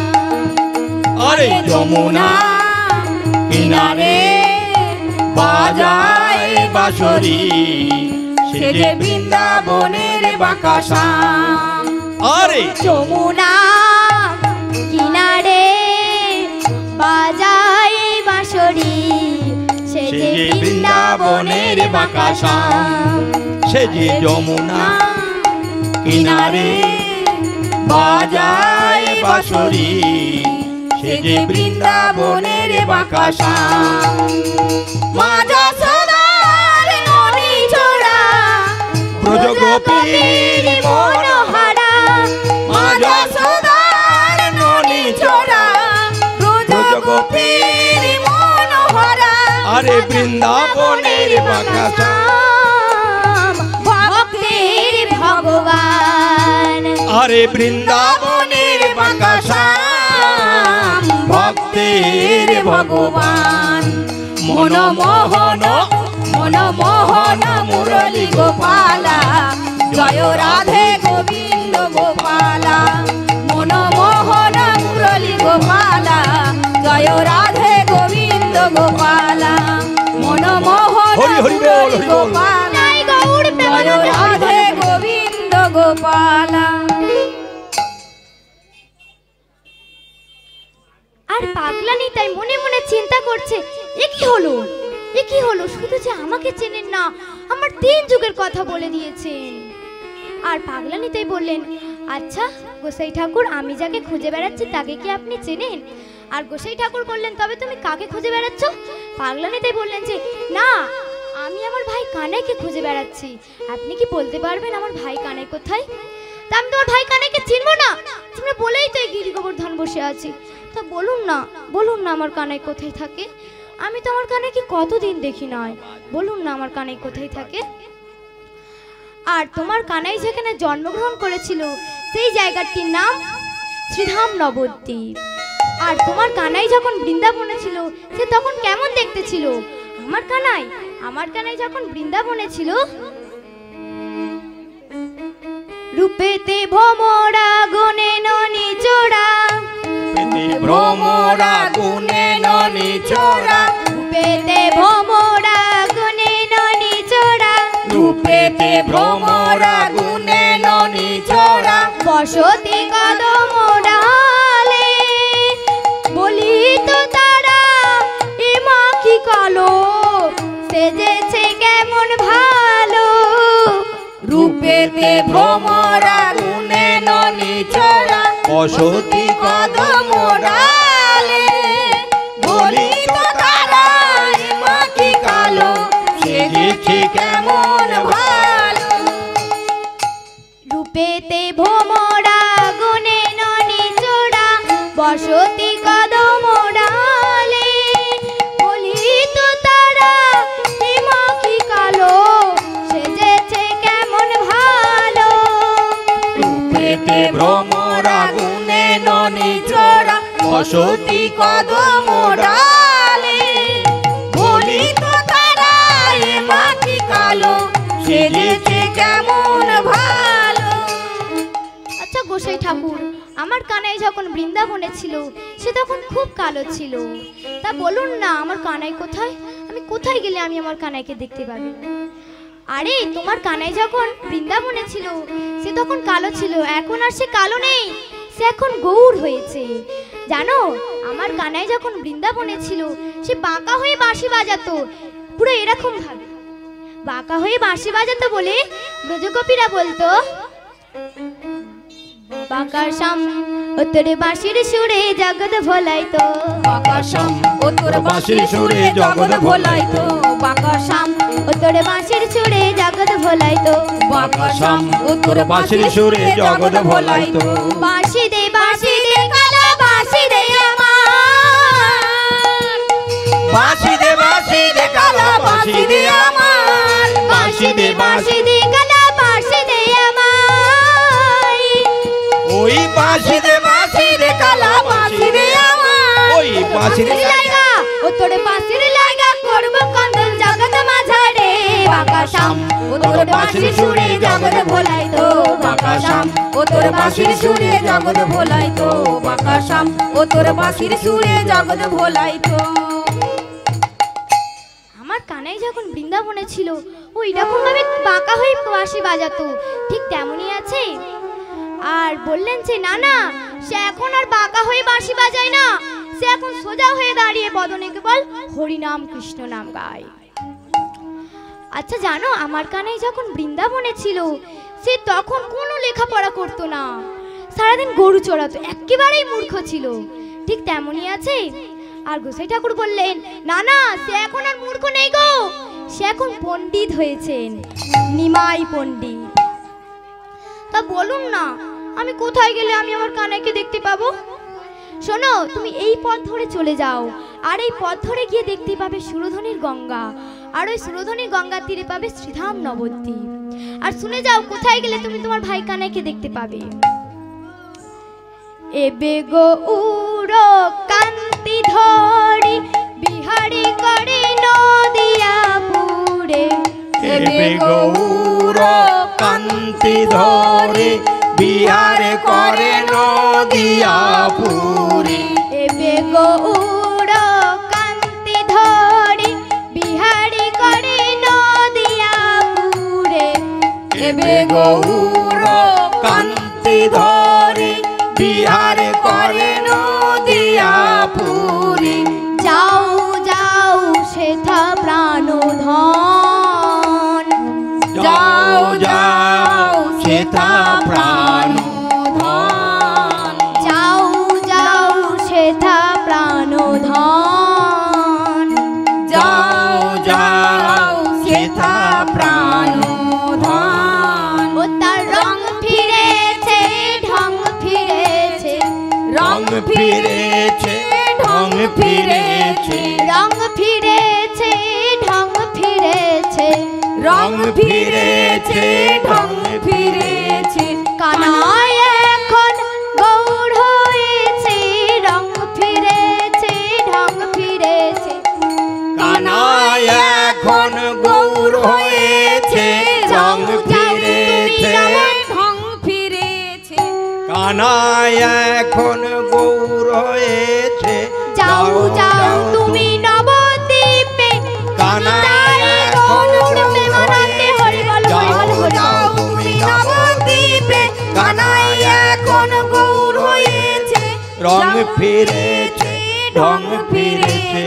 Speaker 2: আরে যমুনা কিনারে বাজায় বাঁশরি, সে যে বৃন্দাবনের বাকাশা। আরে
Speaker 1: যমুনা কিনারে বাজাই বাঁশরি, সে যে বৃন্দাবনের বাতাসা।
Speaker 2: সে যে যমুনা কিনারে বাজায় বাঁশরি, সে যে বৃন্দাবনের বাকাশা। মা যশোদার ননী ছোড়া, ব্রজগোপীর মনোহরা। মা যশোদার ননী ছোড়া, ব্রজগোপীর মনোহরা। আরে বৃন্দাবনের বাকাশা,
Speaker 1: ভক্তের ভগবান।
Speaker 2: আরে বৃন্দাবনের বাকাশা, ভক্তের ভগবান। মনমোহন মনমোহন মুরলী গোপালা, জয় রাধে গোবিন্দ গোপালা। মনমোহন মুরলী গোপালা, জয় রাধে গোবিন্দ গোপালা। মনমোহন মুরলী গোপালা,
Speaker 1: জয় গৌর
Speaker 2: জয়
Speaker 1: প্রেমানন্দে হরি
Speaker 2: রাধে
Speaker 1: বল।
Speaker 2: গোবিন্দ গোপালা।
Speaker 1: আর পাগলা নিতাই মনে মনে চিন্তা করছে, এ কি হলো, এ কি হলো, শুধু যে আমাকে চেনেন না, আমার 3 যুগের কথা বলে দিয়েছেন। আর পাগলা নিতাই বললেন, আচ্ছা গোসাই ঠাকুর, আমি যাকে খুঁজে বেড়াচ্ছি তাকে কি আপনি চেনেন? আর গোসাই ঠাকুর বললেন, তবে তুমি কাকে খুঁজে বেড়াচ্ছ? পাগলা নিতাই বললেন যে, না, আমি আমার ভাই কানাইকে খুঁজে বেড়াচ্ছি। আপনি কি বলতে পারবেন আমার ভাই কানাই কোথায়? তা আমি তোমার ভাই কানাইকে চিনবো না? তোমরা বলেই তো এই গিরি গোবর্ধন বসে আছি। তা বলুন না, বলুন না আমার কানাই কোথায় থাকে? আমি তো আমার কানাইকে কতদিন দেখি নয়, বলুন না আমার কানাই কোথায় থাকে? আর তোমার কানাই যেখানে জন্মগ্রহণ করেছিল সেই জায়গাটির নাম শ্রীধাম নবদ্বীপ। আর তোমার কানাই যখন বৃন্দাবনে ছিল সে তখন কেমন দেখতে ছিল? আমার কানাই যখন বৃন্দাবনে ছিল, রূপেতে ভ্রমরা গুণে ননি চোরা,
Speaker 2: ভ্রমরা গুণে ননি চোরা,
Speaker 1: রূপেতে ভ্রমরা গুণে ননি চোরা,
Speaker 2: রূপেতে ভ্রমরা গুণে ননি চোরা।
Speaker 1: বসতি কদম ডালে, বলি তো তারা এ মা কি কালো, সেজেছে কেমন ভালো।
Speaker 2: রূপেতে ভ্রমরা গুণে ননি
Speaker 4: চোরা বসতি কদম ডালে বলি তো তারা এ মা কি কালো সেজেছে কেমন ভালো
Speaker 1: রূপেতে ভোমরা গুণে ননি চোরা বসতি কদম ডালে বলি তো তারা এ মা কি কালো সেজেছে কেমন ভালো
Speaker 4: রূপেতে ভ্রমরা গুণে ননি চোরা বসতি কদম ডালে বলি তো তারা এ মা কি কালো সেজেছে কেমন ভালো
Speaker 1: আচ্ছা গোসাই ঠাকুর, আমার কানাই যখন বৃন্দাবনে ছিল সে তখন খুব কালো ছিল, তা বলুন না আমার কানাই কোথায়? আমি কোথায় গেলে আমি আমার কানাইকে দেখতে পাবো? আরে তোমার কানাই যখন বৃন্দাবনে ছিল সে তখন কালো ছিল, এখন আর সে কালো নেই, সে এখন গৌর হয়েছে। জানো আমার কানাই যখন বৃন্দাবনে ছিল সে বাঁকা হয়ে বাঁশি বাজাতো, পুরো এরকম ভাবে বাঁকা হয়ে বাঁশি বাজাতো বলে ব্রজগোপীরা বলতো বাঁকা শ্যাম ও তোর বাঁশির সুরে জগৎ ভোলাইতো,
Speaker 4: বাঁকা শ্যাম ও তোর বাঁশির সুরে জগৎ ভোলাইতো,
Speaker 1: বাঁকা শ্যাম ও তোর বাঁশির সুরে জগৎ ভোলাইতো,
Speaker 4: বাঁকা শ্যাম ও তোর বাঁশির সুরে জগৎ ভোলাইতো।
Speaker 1: বাঁশি দে কালা বাঁশি দে আমার,
Speaker 4: বাঁশি দে কালা বাঁশি দে আমার,
Speaker 1: বাঁশি দে কালা বাঁশি দে আমার,
Speaker 4: ওই বাঁশি দে কালা বাঁশি দে আমার, ওই বাঁশি দে
Speaker 1: লাগা ও তোর বাঁশির লাগা করব কন্দন জগৎ মাঝারে, বাঁকা শ্যাম ও তোর বাঁশির সুরে জগৎ ভোলাইতো,
Speaker 4: বাঁকা শ্যাম ও তোর বাঁশির সুরে জগৎ ভোলাইতো, বাঁকা শ্যাম ও তোর বাঁশির সুরে জগৎ ভোলাইতো।
Speaker 1: আমার কানাই যখন বৃন্দাবনে ছিল ওই রকম ভাবে বাঁকা হয়ে বাঁশি বাজাতো, ঠিক তেমনই আছে। আর বললেন যে না না সে এখন আর বাঁকা হয়ে বাঁশি বাজায় না, সে এখন সোজা হয়ে দাঁড়িয়ে বদনে কেবল হরি নাম কৃষ্ণ নাম গায়। আচ্ছা জানো আমার কানাই যখন বৃন্দাবনে ছিল সে তখন কোনো লেখাপড়া করতো না, সারাদিন গরু চড়াতো, একেবারেই মূর্খ ছিল, ঠিক তেমনই আছে। আর গোসাই ঠাকুর বললেন না না সে এখন আর মূর্খ নেই গো, সে এখন পণ্ডিত হয়েছেন, নিমাই পণ্ডিত। তা বলুন না আমি কোথায় গেলে আমি আমার কানাইকে দেখতে পাবো? শোনো তুমি এই পথ ধরে চলে যাও, আর এই পথ ধরে গিয়ে দেখতে পাবে সুরধনির গঙ্গা, আর ওই সুরধনির গঙ্গার তীরে পাবে শ্রীধাম নবদ্বীপ। আর শুনে যাও কোথায় গেলে তুমি তোমার ভাই কানাইকে দেখতে পাবে। এবে গো উড়ো কান্তি ধরি বিহারি করে নদিয়া পুরে,
Speaker 4: এবে গৌর কান্তি ধরে বিহারে করে নদিয়া পুরে,
Speaker 1: এবে গো উড়ো কান্তি ধরি বিহারি করে নদিয়া পুরে,
Speaker 4: এবে গৌর কান্তি ধরে বিহারে করে নদিয়া পুরে।
Speaker 1: যাও যাও সেথা প্রাণধন,
Speaker 4: যাও যাও সেথা প্রাণধন,
Speaker 1: যাও যাও সেথা প্রাণধন,
Speaker 4: যাও যাও সেথা প্রাণধন।
Speaker 1: ও তার রং ফিরেছে ঢং ফিরেছে,
Speaker 4: রং ফিরেছে ঢং ফিরেছে,
Speaker 1: রং ফিরেছে ঢং ফিরেছে,
Speaker 4: রং ফিরেছে ঢং ফিরেছে।
Speaker 1: কানাই এখন গৌর হয়েছে, রং ফিরেছে ঢং ফিরেছে,
Speaker 4: কানাই এখন গৌর হয়েছে রং ফিরেছে,
Speaker 3: ঢং ফিরেছে।
Speaker 4: কানাই এখন গৌর হয়েছে।
Speaker 1: যাও যাও তুমি নবদ্বীপে,
Speaker 4: কানাই এখন
Speaker 1: প্রেমানন্দে হরি বল হরি বল হরি
Speaker 4: যাও
Speaker 1: বল।
Speaker 4: তুমি নবদ্বীপে, কানাই এখন গৌর হয়েছে রং ফিরেছে ঢং ফিরেছে।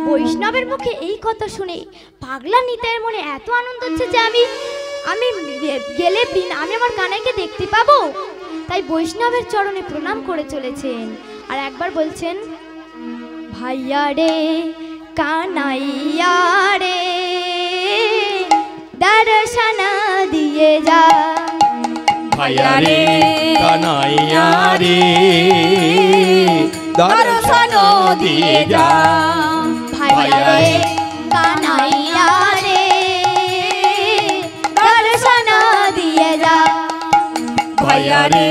Speaker 1: বৈষ্ণবের মুখে এই কথা শুনে পাগলা নিতাইয়ের মনে এত আনন্দ হচ্ছে যে আমি গেলে আমি আমার কানাইকে দেখতে পাবো। তাই বৈষ্ণবের চরণে প্রণাম করে চলেছেন। আর একবার বলছেন, ভাইয়া রে কানাইয়া রে দর্শন দিয়ে যা,
Speaker 2: ভাইয়া রে কানাইয়া রে দর্শন দিয়ে যা,
Speaker 1: ভাইয়া রে কানাইয়া রে দর্শন দিয়ে যা,
Speaker 2: ভাইয়া রে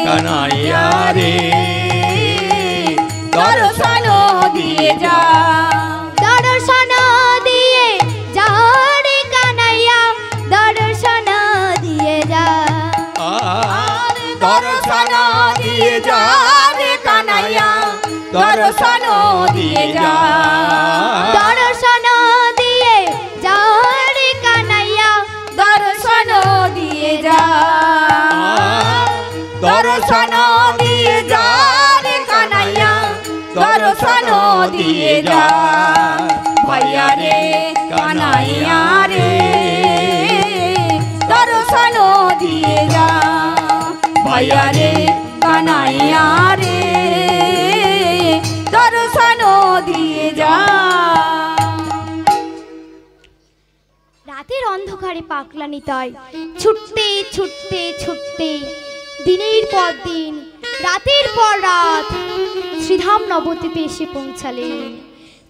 Speaker 2: কানাইয়া রে দর্শন দিয়ে যা,
Speaker 1: দর্শন দিয়ে যা রে কানাইয়া দর্শন দিয়ে যা,
Speaker 2: দর্শন দিয়ে যা রে কানাইয়া দর্শন দিয়ে যা,
Speaker 1: দর্শন দিয়ে যা রে কানাইয়া
Speaker 4: দর্শন দিয়ে যা,
Speaker 2: দর্শন দিয়ে যা রে কানাইয়া দর্শন দিয়ে যা, ভাইয়া রে কানাইয়া রে দর্শন দিয়ে যা, ভাইয়া রে কানাইয়া রে দর্শন দিয়ে যা।
Speaker 1: রাতের অন্ধকারে পাকলা নিতাই ছুটতে ছুটতে ছুটতে দিনের পর দিন রাতের পর রাত শ্রীধাম নবদ্বীপে এসে পৌঁছালেন।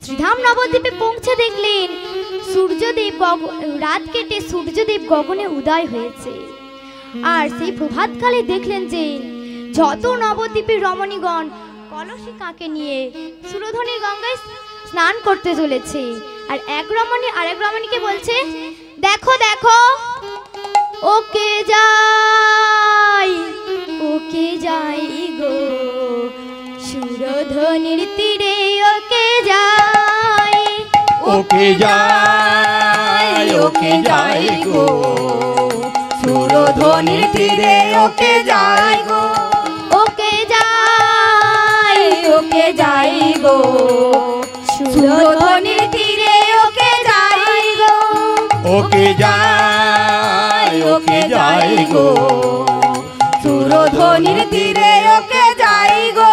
Speaker 1: শ্রীধাম নবদ্বীপে পৌঁছে দেখলেন সূর্যদেব রাত কেটে সূর্যদেব গগনে উদয় হয়েছে। আর সেই প্রভাতকালে দেখলেন যে যত নবদ্বীপের রমণীগণ কলসি কাঁকে নিয়ে সুরধনী গঙ্গায় স্নান করতে চলেছে। আর এক রমণী আরেক রমণীকে বলছে, দেখো দেখো ওকে যাই গো সুরধনির তীরে ওকে যাই,
Speaker 2: ওকে যাই গো সুরধনির তীরে ওকে যাই গো,
Speaker 1: ওকে যাই
Speaker 4: গো সুরধনির তীরে ওকে যাই গো,
Speaker 2: ওকে যাই গো
Speaker 4: সুরধনির তীরে ওকে যাই গো,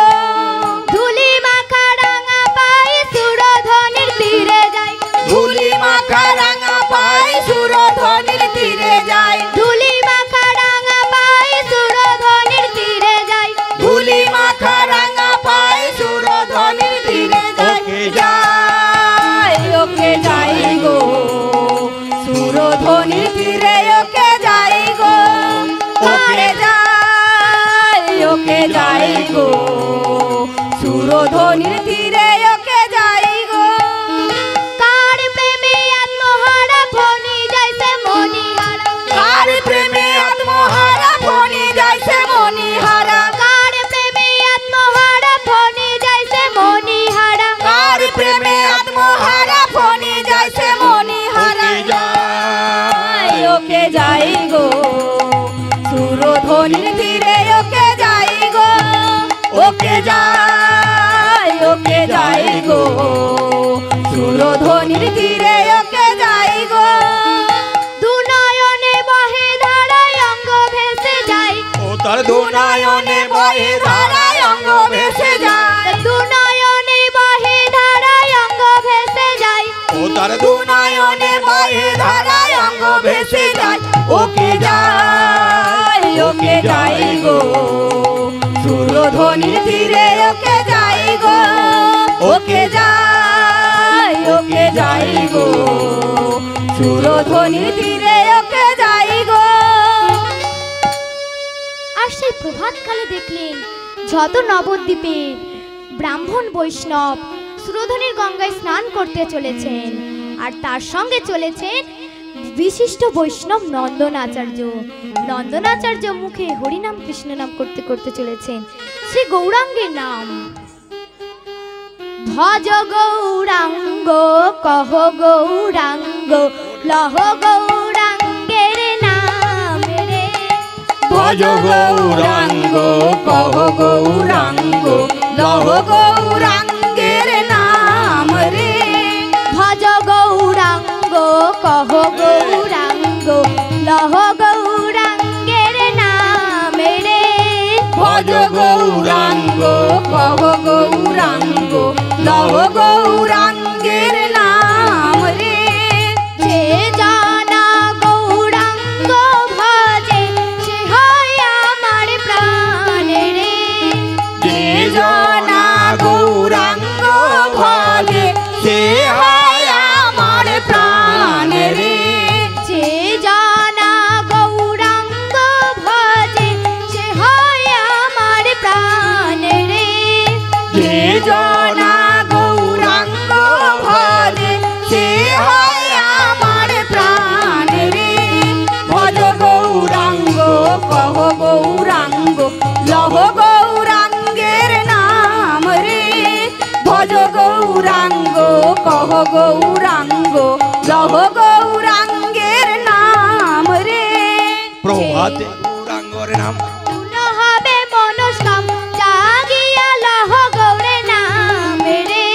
Speaker 1: ধুলি মাখা রাঙা পায়ে সুরধনির তীরে যাই,
Speaker 2: ধুলি মাখা রাঙা পাই সুরধনির তীরে যাই,
Speaker 1: ধুলি মাখা রাঙা পায়ে সুরধনির তীরে যাই,
Speaker 2: ধুলি মাখা রাঙা পাই সুরধনির তীরে যাই,
Speaker 4: ওকে যাই গো সুরধনির তীরে ওকে যাই গো, ওকে যাই গো সুরধনির তীরে ওকে যাই গো,
Speaker 1: কার প্রেমে আত্মহারা ফণি যাইছে মণিহারা,
Speaker 4: কার প্রেমে আত্মহারা ফণি যাইছে মণিহারা,
Speaker 1: কার প্রেমে আত্মহারা ফণি যাইছে মণিহারা,
Speaker 4: কার প্রেমে আত্মহারা ফণি যাইছে মণিহারা, ওকে যাই গো সুরধনির তীরে ওকে যাই গো, ওকে যাই গো সুরধনির তীরে ওকে যাই গো,
Speaker 1: দুনয়নে বহে ধারায় অঙ্গ ভেসে যায়,
Speaker 2: ও তার দুনয়নে বহে ধারায় অঙ্গ ভেসে যায়,
Speaker 1: দুনয়নে বহে ধারায় অঙ্গ ভেসে যায়,
Speaker 2: ও তার দুনয়নে বহে ধারায় অঙ্গ ভেসে যায়, ওকে যাই
Speaker 4: গো সুরধনির তীরে ওকে যাই গো, ওকে যাই গো সুরধনির তীরে ওকে যাই গো।
Speaker 1: আর সেই প্রভাতকালে দেখলেন যত নবদ্বীপে ব্রাহ্মণ বৈষ্ণব সুরধনির গঙ্গায় স্নান করতে চলেছেন। আর তার সঙ্গে চলেছেন বিশিষ্ট বৈষ্ণব নন্দনাচার্য। নন্দনাচার্য মুখে হরিনাম কৃষ্ণ নাম করতে করতে চলেছেন শ্রী গৌরাঙ্গের নাম। ভজ গৌরাঙ্গ কহ গৌরাঙ্গ লহ গৌরাঙ্গের নাম রে,
Speaker 2: ভজ গৌরাঙ্গ কহ গৌরাঙ্গ লহ গৌরাঙ্গের নাম রে,
Speaker 1: ভজ গৌরাঙ্গ কহ গৌরাঙ্গ লহ গৌরাঙ্গের নাম রে,
Speaker 4: কহ গৌরাঙ্গ লহ গৌরাঙ্গের নাম রে।
Speaker 1: যে জানা গৌরাঙ্গ ভজে সে হয় আমার প্রাণ রে।
Speaker 2: যে জনা গৌরাঙ্গ ভজে সে হয় আমার প্রাণ রে।
Speaker 1: যে জানা গৌরাঙ্গ ভজে সে হয় আমার প্রাণ রে।
Speaker 2: যে জনা গৌরাঙ্গ ভজে সে হয় আমার প্রাণ রে।
Speaker 4: ভজ গৌরাঙ্গ কহ গৌরাঙ্গ লহ গৌরাঙ্গের নাম রে। ভজ গৌরাঙ্গ কহ গৌরাঙ্গ লহ গৌরাঙ্গের নাম রে।
Speaker 2: প্রভাতে গৌরাঙ্গর নাম
Speaker 1: পূর্ণ হবে মনস্কাম জাগিয়া লহ গৌরের নাম রে।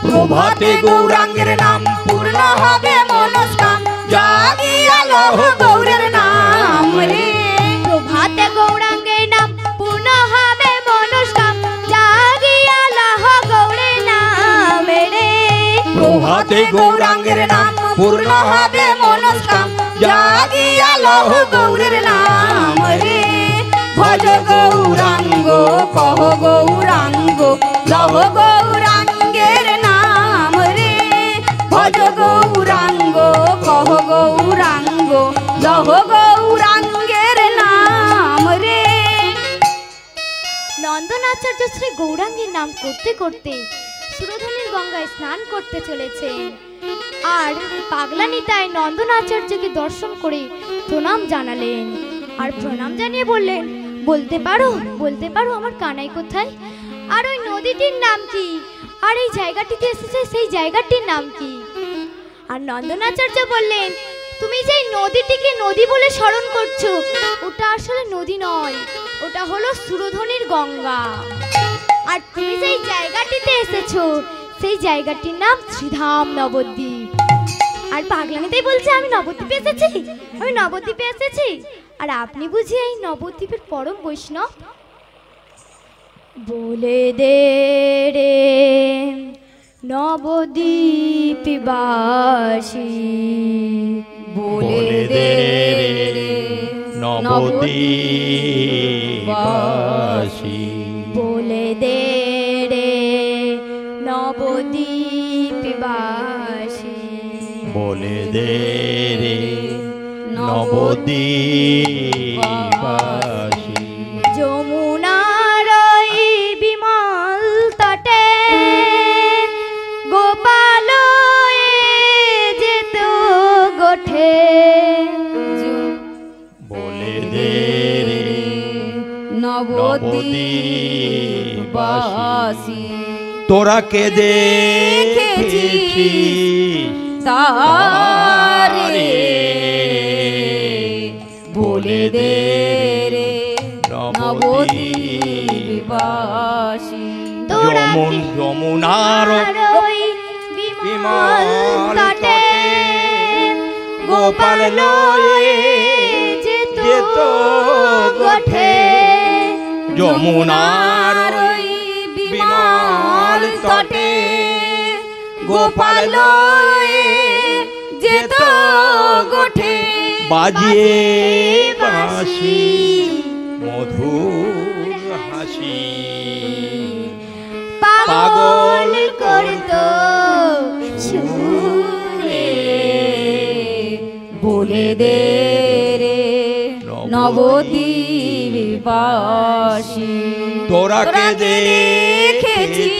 Speaker 2: প্রভাতে গৌরাঙ্গের নাম
Speaker 4: পূর্ণ হবে মনস্কাম জাগিয়া লহ গৌরের নাম রে।
Speaker 1: প্রভাতে গৌরাঙ্গের নাম পূর্ণ হবে মনস্কাম জাগিয়া লহ গৌরের নাম রে।
Speaker 2: প্রভাতে গৌরাঙ্গের নাম পূর্ণ হবে মনস্কাম জাগিয়া লহ গৌরের নাম রে।
Speaker 4: ভজ গৌরাঙ্গ কহ গৌরাঙ্গ লহ গৌরাঙ্গের নাম রে। ভজ গৌরাঙ্গ কহ গৌরাঙ্গ লহ গৌরাঙ্গের নাম রে।
Speaker 1: নন্দনাচার্য শ্রী গৌরাঙ্গের নাম করতে করতে সুরধনির গঙ্গায় স্নান করতে চলেছেন। আর পাগলা নিতাই নন্দনাচার্যকে দর্শন করে প্রণাম জানালেন। আর প্রণাম জানিয়ে বললেন, বলতে পারো আমার কানাই কোথায়? আর ওই নদীটির নাম কি? আর এই জায়গাটিতে এসেছে সেই জায়গাটির নাম কি? আর নন্দনাচার্য বললেন, তুমি যেই নদীটিকে নদী বলে স্মরণ করছো ওটা আসলে নদী নয়, ওটা হলো সুরধনির গঙ্গা। আর তুমি যেই জায়গাটিতে এসেছো সেই জায়গাটির নাম শ্রীধাম নবদ্বীপ। আর পাগলানিতাই বলছে, আমি নবদ্বীপে এসেছি। আর আপনি বুঝি এই নবদ্বীপের পরম বৈষ্ণব? বলে দে রে নবদ্বীপবাসী,
Speaker 2: বলে দে নবদ্বীপবাসী,
Speaker 1: বলে দে রে নবদ্বীপবাসী,
Speaker 2: বলে দে রে নবদ্বীপবাসী।
Speaker 1: যমুনার ওই বিমল তটে গোপাল যেত গোঠে,
Speaker 2: বলে দে রে
Speaker 4: নবদ্বীপবাসী।
Speaker 2: তোরা কে দেখেছিস
Speaker 4: তারে বলে দে রে নবদ্বীপবাসী।
Speaker 2: যমুনার
Speaker 1: ওই বিমল তটে গোপাল যেত গোঠে,
Speaker 2: যমুনার
Speaker 4: ওই বিমল তটে গোপাল যেত গোঠে।
Speaker 2: বাজিয়ে বাঁশি মধুর হাসি,
Speaker 1: পাগল করতো সুরে।
Speaker 4: বলে দে রে নবদ্বীপবাসী।
Speaker 2: তোরা কে
Speaker 4: দেখেছিস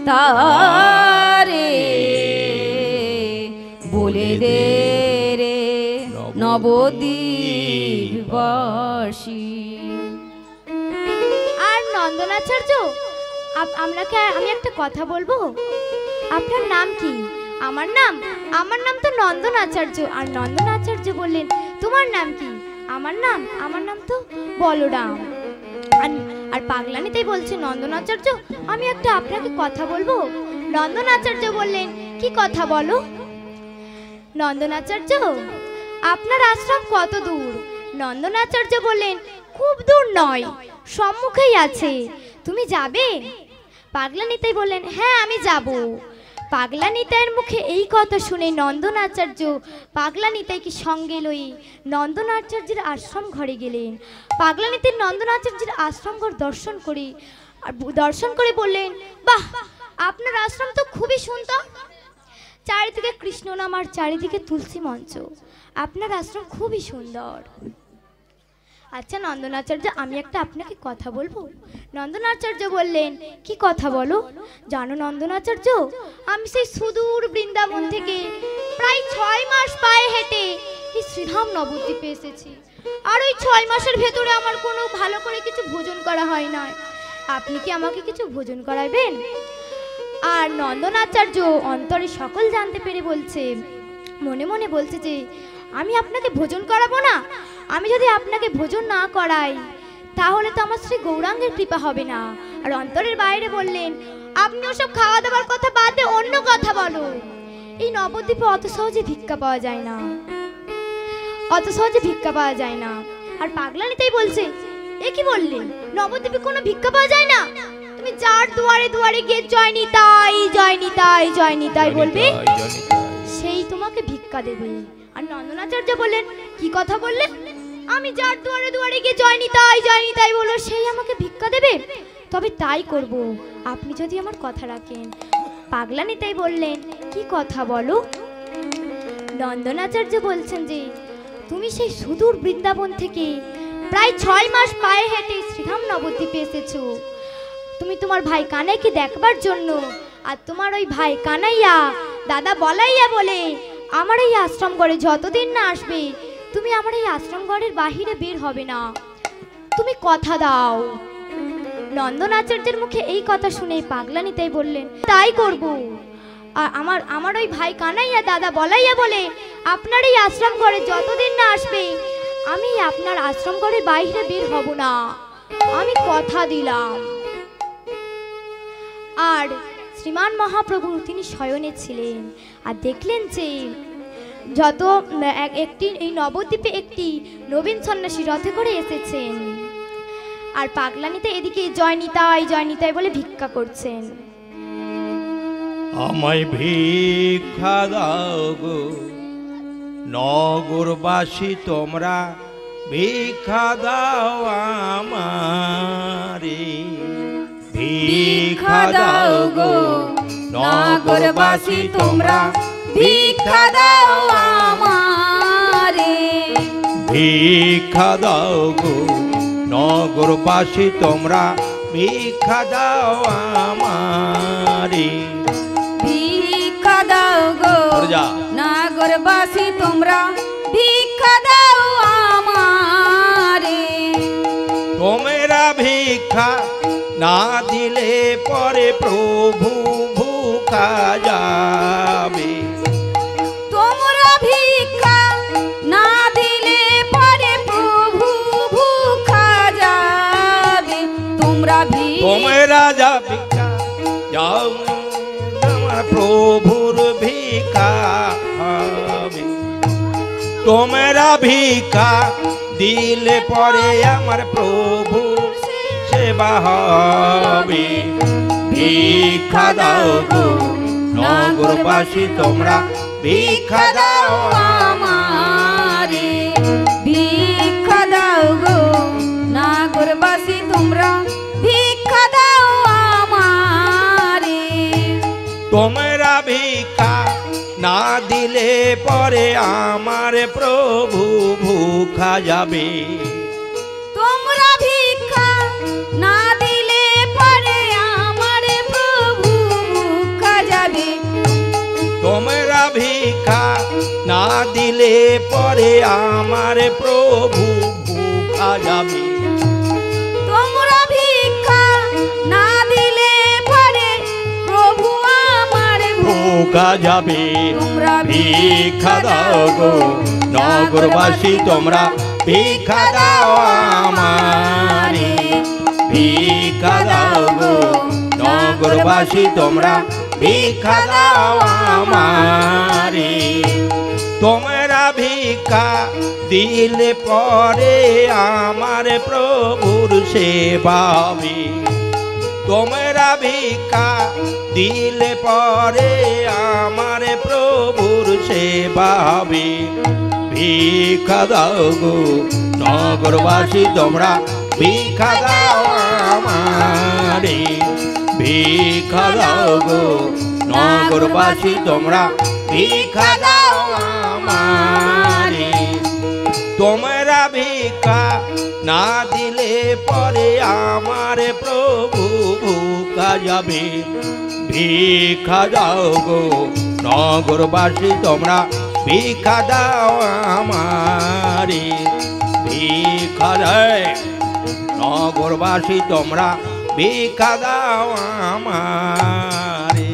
Speaker 4: তারে বলে দে রে নবদ্বীপবাসী।
Speaker 1: আর নন্দনাচার্য, আমি একটা কথা বলবো। আপনার নাম কি? আমার নাম তো নন্দনাচার্য। আর নন্দনাচার্য বললেন, তোমার নাম কি? আমার নাম তো বলরাম। আর পাগলানিতাই বলছে, নন্দনাচার্য আমি একটা আপনাকে কথা বলবো। নন্দনাচার্য বললেন, কি কথা বলো? নন্দনাচার্য, আপনার আশ্রম কত দূর? নন্দনাচার্য বললেন, খুব দূর নয়, সম্মুখেই আছে। তুমি যাবে? পাগলা নিতাই বললেন, হ্যাঁ আমি যাব। পাগলা নিতাইয়ের মুখে এই কথা শুনে নন্দনাচার্য পাগলা নিতাইকে সঙ্গে লই নন্দনাচার্যের আশ্রম ঘরে গেলেন। পাগলা নিতাই নন্দনাচার্যের আশ্রম ঘর দর্শন করে বললেন, বাহ, আপনার আশ্রম তো খুবই সুন্দর। চারিদিকে কৃষ্ণ নাম আর চারিদিকে তুলসী মঞ্চ। আপনার আশ্রম খুবই সুন্দর। আচ্ছা নন্দনাচার্য, আমি একটা আপনাকে কথা বলবো। নন্দনাচার্য বললেন, কি কথা বলো? জানো নন্দনাচার্য, আমি সেই সুদূর বৃন্দাবন থেকে প্রায় 6 মাস পায়ে হেঁটে এই শ্রীধাম নবদ্বীপে এসেছি। আর ওই 6 মাসের ভেতরে আমার কোনো ভালো করে কিছু ভোজন করা হয় না। আপনি কি আমাকে কিছু ভোজন করাবেন? আর নন্দনাচার্য অন্তরে সকল জানতে পেরে বলছে, মনে মনে বলছে যে আমি আপনাকে ভোজন করাবো না। আমি যদি আপনাকে ভোজন না করাই তাহলে তো আমার শ্রী গৌরাঙ্গের কৃপা হবে না। আর অন্তরের বাইরে বললেন, আপনি ওসব খাওয়া দাওয়ার কথা বাদ দিয়ে অন্য কথা বলো। এই নবদ্বীপে অত সহজে ভিক্ষা পাওয়া যায় না, অত সহজে ভিক্ষা পাওয়া যায় না। আর পাগলা নিতাই বলছে, এ কি বললে? নবদ্বীপে কোনো ভিক্ষা পাওয়া যায় না? তুমি যার দুয়ারে দুয়ারে গিয়ে জয় নিতাই জয় নিতাই জয় নিতাই বলবে, সেই তোমাকে ভিক্ষা দেবে। আর নন্দনাচার্য বললেন, কি কথা বললে? আমি যার দুয়ারে দুয়ারে গিয়ে জয় নিতাই বলো, সেই আমাকে ভিক্ষা দেবে? তবে তাই করব, আপনি যদি আমার কথা রাখেন। পাগলা নিতাই বললেন, কি কথা বলো? নন্দনাচার্য বলছেন যে তুমি সেই সুদূর বৃন্দাবন থেকে প্রায় 6 মাস পায়ে হেঁটে শ্রীধাম নবদ্বীপে এসেছো। তুমি তোমার ভাই কানাইকে দেখবার জন্য। আর তোমার ওই ভাই কানাইয়া দাদা বলাইয়া বলে আমার এই আশ্রম ঘরে যতদিন না আসবে তুমি আমার এই আশ্রম ঘরের বাহিরে বের হবে না। তুমি কথা দাও। নন্দনাচার্যের মুখে এই কথা শুনে পাগলা নিতাই বললেন, তাই করব। আর আমার ওই ভাই কানাইয়া দাদা বলাইয়া বলে আপনার এই আশ্রম ঘরে যতদিন না আসবে আমি আপনার আশ্রম ঘরের বাইরে বের হব না, আমি কথা দিলাম। আর শ্রীমান মহাপ্রভু তিনি শয়নে ছিলেন আর দেখলেন যে এই নবদ্বীপে একটি নবীন সন্ন্যাসী রথে করে এসেছেন। আর পাগলা নিতাই এদিকে জয় নিতাই বলে ভিক্ষা করছেন।
Speaker 2: আমায় ভিক্ষা দাও গো নগরবাসী, তোমরা ভিক্ষা দাও আমারে। ভিক্ষা দাও গো নগরবাসী, তোমরা
Speaker 4: ভিক্ষা দাও আমারে।
Speaker 2: ভিক্ষা দাও গো নগরবাসী, তোমরা ভিক্ষা দাও আমারে।
Speaker 4: ভিক্ষা দাও গো নগরবাসী, তোমরা ভিক্ষা দাও আমারে।
Speaker 2: তোমরা ভিক্ষা না দিলে পরে প্রভু ভুখা যাবে।
Speaker 4: তোমরা ভিক্ষা না দিলে পরে প্রভু ভুখা যাবে। তোমরা
Speaker 2: যা ভিক্ষা যাও আমার প্রভুর ভিক্ষা হবে। তোমরা ভিক্ষা দিলে পরে আমার প্রভু সেবা হবে। ভিক্ষা দাও গো নগরবাসী, তোমরা ভিক্ষা দাও
Speaker 4: আমারে। ভিক্ষা দাও গো নগরবাসী, তোমরা ভিক্ষা দাও আমারে।
Speaker 2: তোমরা ভিক্ষা না দিলে পরে আমার প্রভু ভুখা যাবে।
Speaker 4: তোমরা ভিক্ষা না দিলে পরে আমার প্রভু ভুখা যাবে।
Speaker 2: তোমরা ভিক্ষা না দিলে পরে আমার প্রভু ভুখা যাবে।
Speaker 4: তোমরা ভিক্ষা না দিলে পরে প্রভু আমার
Speaker 2: ভুখা যাবে।
Speaker 4: তোমরা
Speaker 2: ভিক্ষা দাও গো নগরবাসী, তোমরা ভিক্ষা দাও আমারে। ভিক্ষা দাও গো নগরবাসী, তোমরা ভিক্ষা দাও আমারে। তোমরা ভিক্ষা দিলে পরে আমার প্রভুর সেবা হবে।
Speaker 6: তোমরা ভিক্ষা দিলে পরে আমার প্রভুর সেবা হবে। ভিক্ষা দাও গো নগরবাসী তোমরা ভিক্ষা দাও আমারে। ভিক্ষা দাও গো নগরবাসী তোমরা ভিক্ষা দাও আমারে। তোমরা ভিক্ষা না দিলে পরে আমার প্রভু ভুকা যাবে। ভিক্ষা দাও গো নগরবাসী তোমরা ভিক্ষা দাও আমারে। ভিক্ষা দেয় নগরবাসী তোমরা ভিক্ষা দাও আমারে।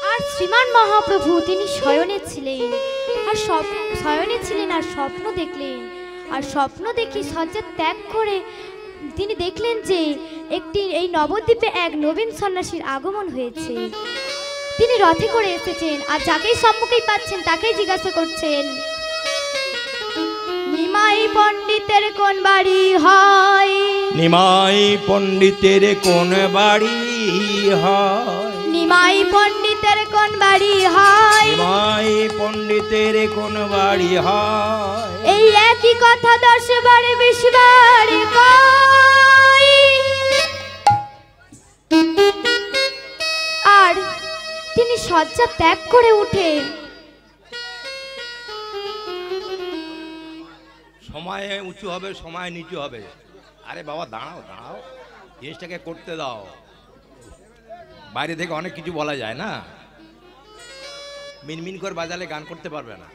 Speaker 1: আর শ্রীমান মহাপ্রভু তিনি শয়নে ছিলেন আর স্বপ্ন দেখলেন। আর স্বপ্ন দেখে শয্যা ত্যাগ করে তিনি দেখলেন যে এই নবদ্বীপে এক নবীন সন্ন্যাসীর আগমন হয়েছে। তিনি রথে করে এসেছেন আর যাকেই সম্মুখেই পাচ্ছেন তাকেই জিজ্ঞাসা করছেন, নিমাই পণ্ডিতের কোন বাড়ি হয়?
Speaker 6: নিমাই পণ্ডিতের কোন বাড়ি হয়?
Speaker 1: নিমাই পণ্ডিতের কোন বাড়ি হয়?
Speaker 6: নিমাই পণ্ডিতের কোন বাড়ি হয়?
Speaker 1: এই একই কথা 10 বারে 20 বারে কই। আর তিনি শয্যা ত্যাগ করে উঠে
Speaker 6: সময়ে উঁচু হবে, সময় নিচু হবে। আরে বাবা দাঁড়াও দাঁড়াও, জিনিসটাকে করতে দাও। বাইরে থেকে অনেক কিছু বলা যায় না, মিনমিন করে বাজালে গান করতে পারবে না।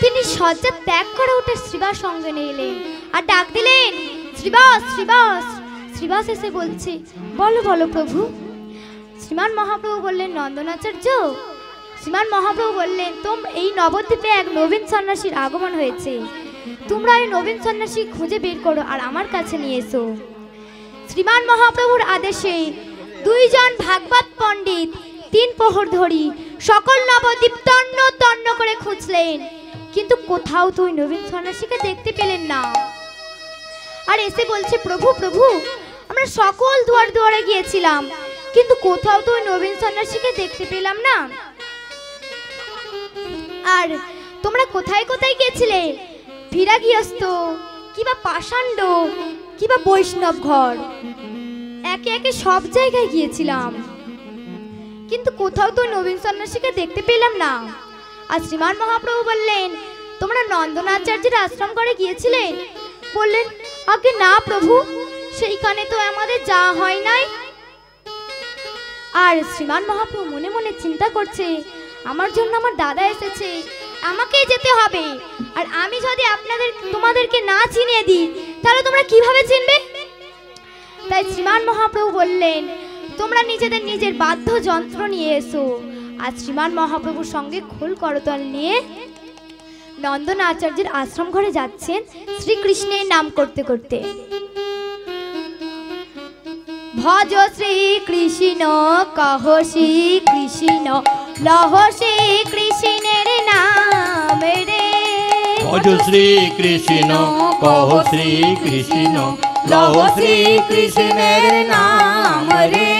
Speaker 1: তিনি শয্যা ত্যাগ করে উঠে শ্রীবাস সঙ্গে নিয়ে এলেন আর ডাক দিলেন, শ্রীবাস শ্রীবাস। শ্রীবাস এসে বলছে, বলো বলো প্রভু। শ্রীমান মহাপ্রভু বললেন, নন্দনাচার্য। শ্রীমান মহাপ্রভু বললেন, এই নবদ্বীপে এক নবীন সন্ন্যাসীর আগমন হয়েছে। তোমরা এই নবীন সন্ন্যাসী খুঁজে বের করো আর আমার কাছে নিয়ে এসো। শ্রীমান মহাপ্রভুর আদেশে 2 জন ভাগবত পণ্ডিত 3 প্রহর ধরি সকল নবদ্বীপ তন্ন তন্ন করে খুঁজলেন, কিন্তু কোথাও তো ওই নবীন সন্ন্যাসীকে দেখতে পেলেন না। আর এসে বলছে, প্রভু প্রভু, আমরা সকল দুয়ার দুয়ারে গিয়েছিলাম, কিন্তু কোথাও তো ওই নবীন সন্ন্যাসীকে দেখতে পেলাম না। আর তোমরা কোথায় কোথায় গিয়েছিলে? ভিরাগৃহস্থ কিবা পাষাণ্ড কিবা বৈষ্ণব ঘর, একে একে সব জায়গায় গিয়েছিলাম, কিন্তু কোথাও তো নবীন সন্ন্যাসীকে দেখতে পেলাম না। আর শ্রীমান মহাপ্রভু বললেন, তোমরা নন্দনাচার্যের আশ্রম করে গিয়েছিলে? বললেন, আগে না প্রভু, সেইখানে তো আমাদের যাওয়া হয় নাই। আর শ্রীমান মহাপ্রভু মনে মনে চিন্তা করছে, আমার জন্য আমার দাদা এসেছে, আমাকেই যেতে হবে। আর আমি যদি তোমাদেরকে না চিনিয়ে দিই তাহলে তোমরা কিভাবে চিনবে? তাই শ্রীমান মহাপ্রভু বললেন, তোমরা নিজের বাদ্যযন্ত্র নিয়ে এসো। আর শ্রীমান মহাপ্রভুর সঙ্গে খোল করতাল নিয়ে নন্দনাচার্যের আশ্রম ঘরে যাচ্ছেন শ্রীকৃষ্ণের নাম করতে করতে। ভজ শ্রীকৃষ্ণ কহ শ্রীকৃষ্ণ লহ শ্রীকৃষ্ণের নাম রে।
Speaker 6: ভজ শ্রীকৃষ্ণ কহ শ্রীকৃষ্ণ লহ শ্রীকৃষ্ণের নাম রে।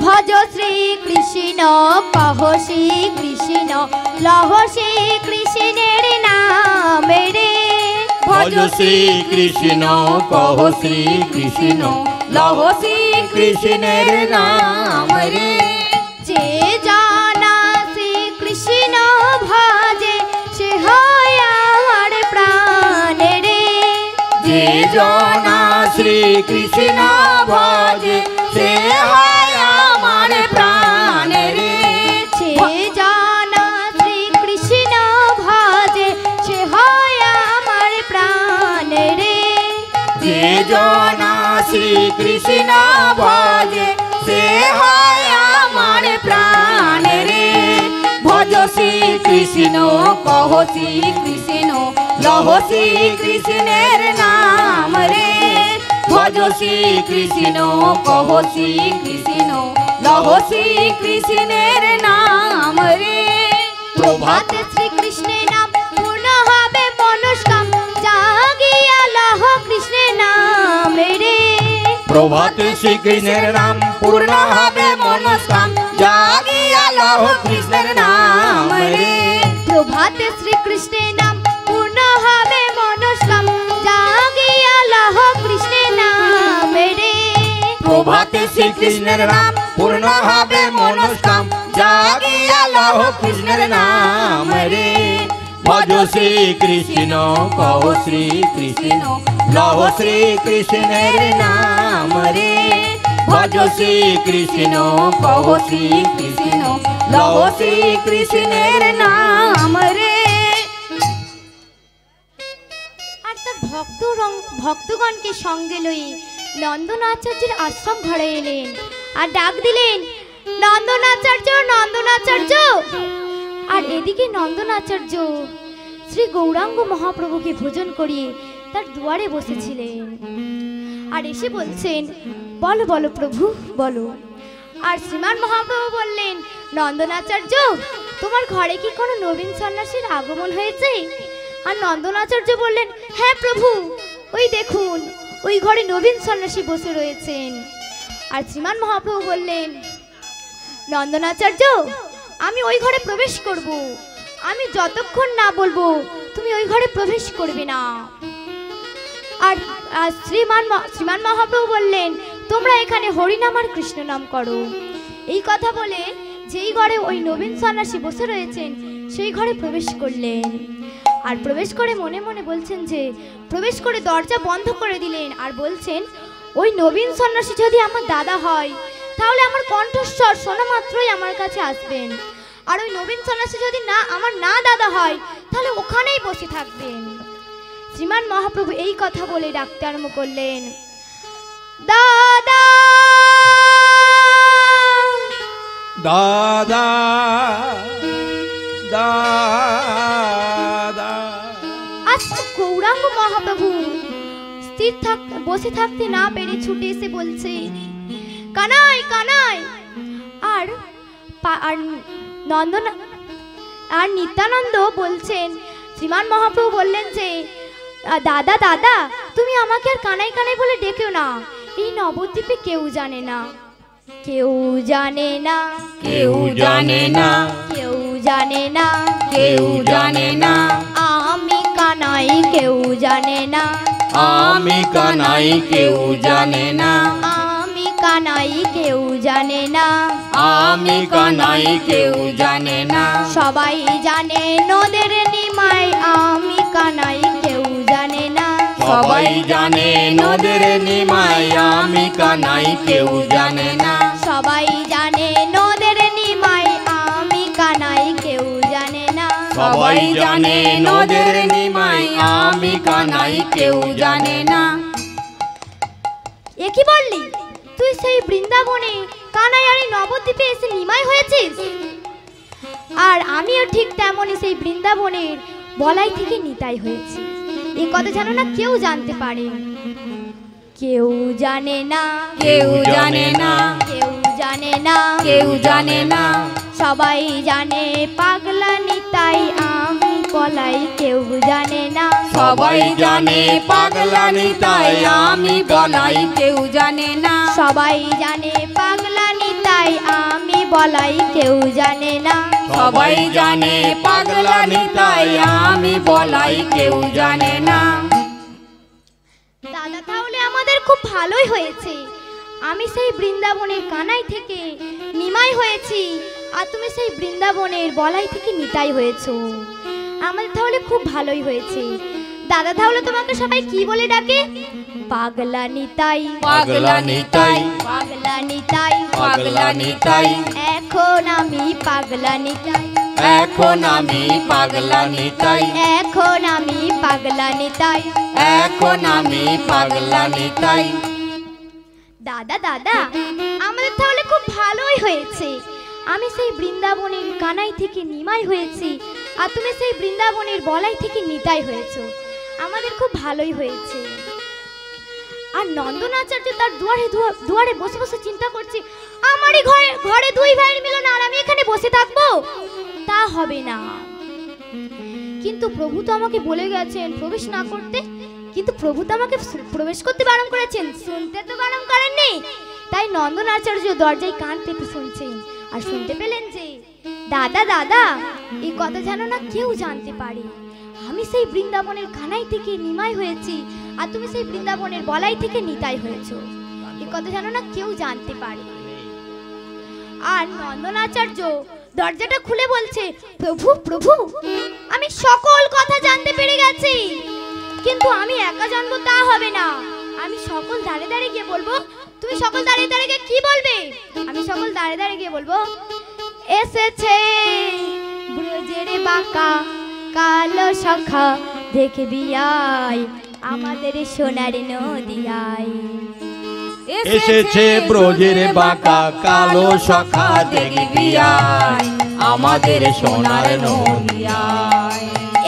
Speaker 1: ভজ শ্রীকৃষ্ণ কহ শ্রীকৃষ্ণ লহ শ্রীকৃষ্ণের নাম রে।
Speaker 6: ভজ শ্রীকৃষ্ণ কহ শ্রীকৃষ্ণ লহ শ্রীকৃষ্ণের নাম রে।
Speaker 1: যে জানা শ্রীকৃষ্ণ ভজে সে হয় আমার প্রাণ রে।
Speaker 6: যে জানা শ্রীকৃষ্ণ ভজে সে হয় আমার প্রাণ রে।
Speaker 1: যে জানা শ্রীকৃষ্ণ ভজে সে হয় আমার প্রাণ রে।
Speaker 6: যে জানা শ্রীকৃষ্ণ ভজে সে হয় আমার প্রাণ রে। ভজ শ্রীকৃষ্ণ কহ শ্রীকৃষ্ণ লহ শ্রীকৃষ্ণের নাম রে। ভজ শ্রীকৃষ্ণ কহ শ্রীকৃষ্ণ লহ শ্রীকৃষ্ণের নাম রে।
Speaker 1: প্রভাতে শ্রীকৃষ্ণের নাম পূর্ণ হবে মনস্কাম, জাগি
Speaker 2: প্রভাতে শ্রীকৃষ্ণের নাম পূর্ণ হবে মনস্কাম জাগিয়া লহ কৃষ্ণের নাম রে
Speaker 1: প্রভাতে শ্রীকৃষ্ণের নাম পূর্ণ হবে মনস্কাম জাগিয়া লহ কৃষ্ণের নাম রে
Speaker 2: প্রভাতে শ্রীকৃষ্ণের নাম পূর্ণ হবে মনস্কাম জাগিয়া লহ কৃষ্ণের নাম রে ভজ শ্রীকৃষ্ণ কহ শ্রীকৃষ্ণ লহ শ্রীকৃষ্ণের নাম রে ভজ শ্রীকৃষ্ণ কহ শ্রীকৃষ্ণ লহ শ্রীকৃষ্ণের নাম রে।
Speaker 1: আর তার ভক্তগণকে সঙ্গে লয়ে নন্দনাচার্যের আশ্রম ঘরে এলেন আর ডাক দিলেন, নন্দনাচার্য নন্দনাচার্য। আর এদিকে নন্দনাচার্য শ্রী গৌরাঙ্গ মহাপ্রভুকে ভোজন করিয়ে তার দুয়ারে বসেছিলেন আর এসে বলছেন, বলো বলো প্রভু বলো। আর শ্রীমান মহাপ্রভু বললেন, নন্দনাচার্য তোমার ঘরে কি কোনো নবীন সন্ন্যাসীর আগমন হয়েছে? আর নন্দনাচার্য বললেন, হ্যাঁ প্রভু, ওই দেখুন ওই ঘরে নবীন সন্ন্যাসী বসে রয়েছেন। আর শ্রীমান মহাপ্রভু বললেন, নন্দনাচার্য আমি ওই ঘরে প্রবেশ করব, আমি যতক্ষণ না বলবো তুমি ওই ঘরে প্রবেশ করবে না। আর শ্রীমান মহাপ্রভু বললেন, তোমরা এখানে হরিনাম আর কৃষ্ণ নাম করো। এই কথা বলে যেই ঘরে ওই নবীন সন্ন্যাসী বসে রয়েছেন সেই ঘরে প্রবেশ করলেন। আর প্রবেশ করে মনে মনে বলছেন যে, প্রবেশ করে দরজা বন্ধ করে দিলেন আর বলছেন, ওই নবীন সন্ন্যাসী যদি আমার দাদা হয় তাহলে আমার কণ্ঠস্বর শোনা মাত্রই আমার কাছে আসবেন, আর ওই নবীন সন্ন্যাসী যদি আমার না দাদা হয় তাহলে ওখানেই বসে থাকবেন। শ্রীমান মহাপ্রভু এই কথা বলে ডাকতে আরম্ভ করলেন, দাদা
Speaker 6: দাদা দাদা।
Speaker 1: আচ্ছা গৌরাঙ্গ মহাপ্রভু বসে থাকতে না পেরে ছুটে এসে বলছে, কানাই কানাই। আর নিত্যানন্দ বলছেন, শ্রীমান মহাপ্রভু বললেন যে, দাদা দাদা তুমি আমাকে আর কানাই কানাই বলে ডেকেও না, এই নবদ্বীপে কেউ জানে না, কেউ জানে না,
Speaker 2: কেউ জানে না,
Speaker 1: কেউ জানে না,
Speaker 2: কেউ জানে না,
Speaker 1: আমি কানাই কেউ জানে না,
Speaker 2: আমি কানাই কেউ জানে না,
Speaker 1: আমি কানাই কেউ জানে না,
Speaker 2: আমি কানাই কেউ জানে না,
Speaker 1: সবাই জানে নদের নিমাই, আমি কানাই কেউ জানে না,
Speaker 2: সবাই জানে নদের নিমাই, আমি কানাই কেউ জানে না,
Speaker 1: সবাই জানে নদের নিমাই, আমি কানাই কেউ জানে না,
Speaker 2: সবাই জানে নদের নিমাই, আমি কানাই কেউ জানে না।
Speaker 1: এ কি বললি? তুই সেই বৃন্দাবনে কানাই আর এই নবদ্বীপে এসে নিমাই হয়েছিস? আর আমিও ঠিক তেমনই সেই বৃন্দাবনের বলাই থেকে নিতাই হয়েছি। এই কথা জানো না, কেউ জানতে পারে, কেউ জানে না,
Speaker 2: কেউ জানে না,
Speaker 1: কেউ জানে না,
Speaker 2: কেউ জানে না,
Speaker 1: সবাই জানে পাগলা নিতাই, আমি বলাই কেউ জানে না,
Speaker 2: সবাই জানে পাগলা নিতাই, আমি বলাই কেউ জানে না,
Speaker 1: সবাই জানে পাগলা নিতাই, আমি বলাই কেউ জানে না,
Speaker 2: সবাই জানে পাগলা নিতাই, আমি বলাই কেউ জানে না।
Speaker 1: দাদা তাহলে আমাদের খুব ভালোই হয়েছে, আমি সেই বৃন্দাবনের কানাই থেকে নিমাই হয়েছি আর তুমি সেই বৃন্দাবনের বলাই থেকে নিতাই হয়েছো, আমাদের তাহলে খুব ভালোই হয়েছে। দাদা তাহলে তোমাকে সবাই কি বলে ডাকে? পাগলা নিতাই,
Speaker 2: পাগলা নিতাই,
Speaker 1: পাগলা নিতাই,
Speaker 2: পাগলা নিতাই,
Speaker 1: এখন আমি পাগলা নিতাই,
Speaker 2: এখন আমি পাগলা নিতাই,
Speaker 1: এখন আমি পাগলা নিতাই,
Speaker 2: এখন আমি পাগলা নিতাই।
Speaker 1: দাদা দাদা আমাদের তাহলে খুব ভালোই হয়েছে, আমি সেই বৃন্দাবনের কানাই থেকে নিমাই হয়েছি আর তুমি সেই বৃন্দাবনের বলাই থেকে নিতাই হয়েছো, আমাদের খুব ভালোই হয়েছে। আর নন্দনাচার্য তার দুয়ারে বসে বসে চিন্তা করছে, আমারই ঘরে দুই ভাইয়ের মিলন আর আমি এখানে বসে থাকবো, তা হবে না। কিন্তু প্রভু তো আমাকে বলে গেছেন প্রবেশ না করতে, কিন্তু প্রভু তো আমাকে প্রবেশ করতে বারণ করেছেন, শুনতে তো বারণ করেননি। তাই নন্দন আচার্য দরজায় কান পেতে শুনছেন আর শুনতে পেলেন যে দাদা দাদা এই কথা যেন না কেউ জানতে পারে, আমি সেই বৃন্দাবনের কানাই থেকে নিমাই হয়েছি আর তুমি সেই বৃন্দাবনের বলাই থেকে নিতাই হয়েছো, এই কথা যেন না কেউ জানতে পারে। আর নন্দন আচার্য দরজাটা খুলে বলছে, প্রভু প্রভু আমি সকল কথা জানতে পেরে গেছি, কিন্তু আমি একা জানবো তা হবে না, আমি সকল দাঁড়িয়ে দাঁড়িয়ে গিয়ে বলবো। তুমি সকল দাঁড়িয়ে দাঁড়িয়ে গিয়ে কি বলবে? আমি সকল দাঁড়িয়ে দাঁড়িয়ে গিয়ে বলবো, এসেছে ব্রজের বাঁকা কালো শাখা দেখবি আয় আমাদের সোনার নদিয়ায়।
Speaker 2: এসেছে ব্রজের বাঁকা কালো শাখা দেখবি আয় আমাদের সোনার নদিয়ায়।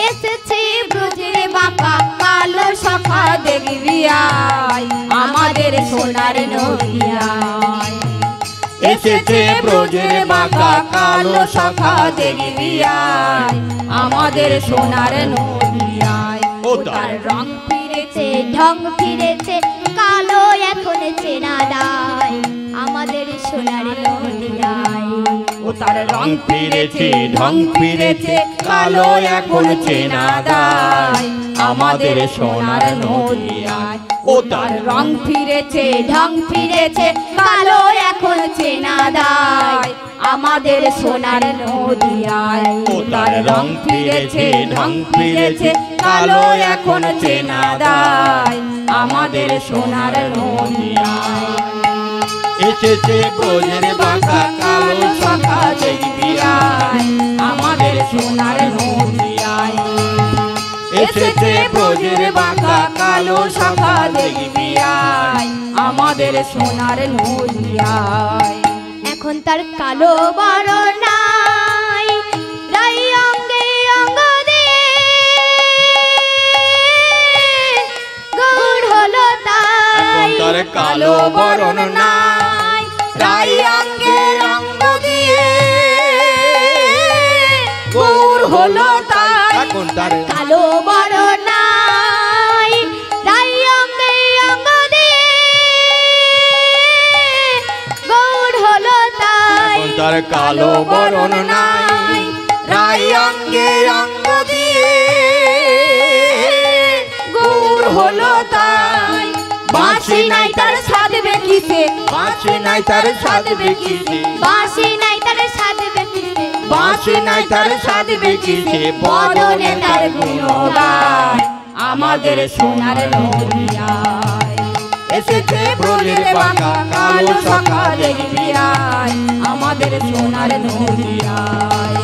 Speaker 4: এসেছে ব্রজের বাঁকা কালো শাখা দেখবি আয় আমাদের সোনার নদিয়ায়।
Speaker 2: এসেছে ব্রজের বাঁকা কালো শাখা দেখবি আয় আমাদের সোনার নদিয়ায়।
Speaker 4: ও তার রং ফিরেছে
Speaker 1: ঢং ফিরেছে কালো এখন চেনা দায় আমাদের সোনার নদিয়ায়।
Speaker 2: ও তার রং ফিরেছে ঢং ফিরেছে কালো এখন চেনা দায় আমাদের সোনার নদিয়ায়। ও তার
Speaker 4: রং ফিরেছে ঢং ফিরেছে কালো এখন চেনা দায় আমাদের সোনার নদিয়ায়।
Speaker 2: ও তার রং ফিরেছে ঢং ফিরেছে কালো এখন চেনা দায় আমাদের সোনার নদিয়ায়। এসেছে ব্রজের বাঁকা কালো শাখা দেখবি আয় আমাদের সোনার নদিয়ায়। এসেছে ব্রজের বাঁকা কালো শাখা দেখবি আয় আমাদের সোনার নদিয়ায়।
Speaker 1: এখন তার কালো বড় নাই রাই অঙ্গে অঙ্গ দিয়ে গৌর হলো তাই।
Speaker 2: এখন তার কালো বরণ নাই রাই অঙ্গে অঙ্গ দিয়ে গৌর হলো তাই। এখন তার
Speaker 1: কালো বড় নাই রাই অঙ্গে অঙ্গ দিয়ে গৌর হলো তাই।
Speaker 2: এখন তার কালো বরণ নাই রাই অঙ্গে অঙ্গ দিয়ে গৌর হলো তাই। বাঁশি নাই তার সাধবে কিসে, বাঁশি নাই তার সাধবে কিসে,
Speaker 1: বাঁশি নাই তার সাথে বেঁচেছে
Speaker 2: বাঁশি নাই তার সাধবে কিসে, বদনে তার গুণগান আমাদের সোনার নদিয়ায়। এসেছে ব্রজের বাঁকা কালো শাখা দেখবি আয় আমাদের সোনার নদিয়ায়।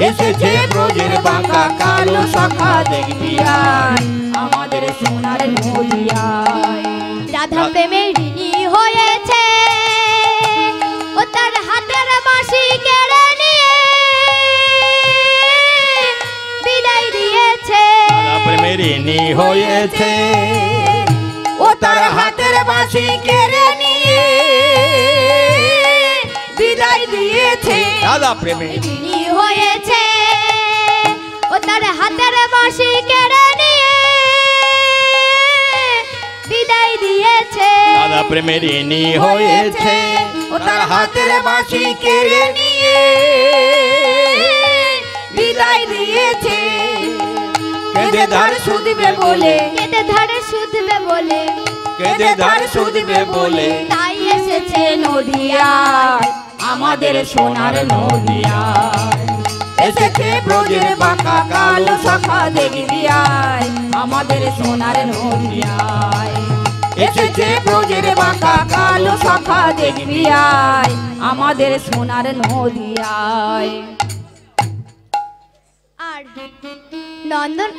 Speaker 2: এসেছে ব্রজের বাঁকা কালো শাখা দেখবি আয় আমাদের সোনার নদিয়ায়।
Speaker 1: রাধা প্রেমে ঋণী হয়েছে ও তার হাতের বাঁশি কেড়ে নিয়ে বিদায় দিয়েছে।
Speaker 2: রাধা প্রেমের ঋণী হয়েছে ও তার হাতের বাঁশি কেড়ে নিয়ে বিদায় দিয়েছে। রাধা প্রেমের
Speaker 1: ঋণী হয়েছে ও তার হাতের বাঁশি কেড়ে নিয়ে বিদায় দিয়েছে।
Speaker 2: রাধা প্রেমের ঋণী হয়েছে ও তার হাতের বাঁশি কেড়ে নিয়ে বিদায় দিয়েছে। কেঁদে ধার শুধবে বলে,
Speaker 1: কেঁদে ধারে শুধবে বলে
Speaker 2: কেঁদে ধার শুধবে বলে
Speaker 1: তাই এসেছে
Speaker 4: নদিয়ায়
Speaker 2: আমাদের সোনার নদিয়ায়। এসেছে ব্রজের বাঁকা কালো শাখা দেখবি আয় আমাদের সোনার নদিয়ায়। এসেছে ব্রজের বাঁকা কালো শাখা দেখবি আয় আমাদের সোনার নদিয়ায়।
Speaker 1: আর নন্দন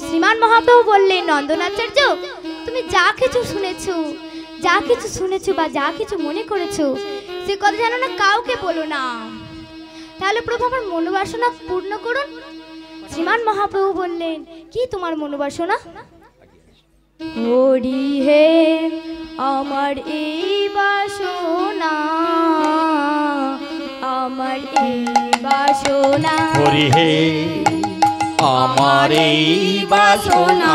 Speaker 1: শ্রীমান মহাপ্রভু বললেন, নন্দন আচার্য তুমি যা কিছু শুনেছো বা যা কিছু মনে করেছো সে কথা জানো না কাউকে বলো না, তাহলে প্রভু আমার মনোবাসনা পূর্ণ করুন। শ্রীমান মহাপ্রভু বললেন, কি তোমার মনোবাসনা? হরি হে আমার এই বাসনা, আমার এই বাসনা।
Speaker 2: হরি হে আমার এই বাসনা,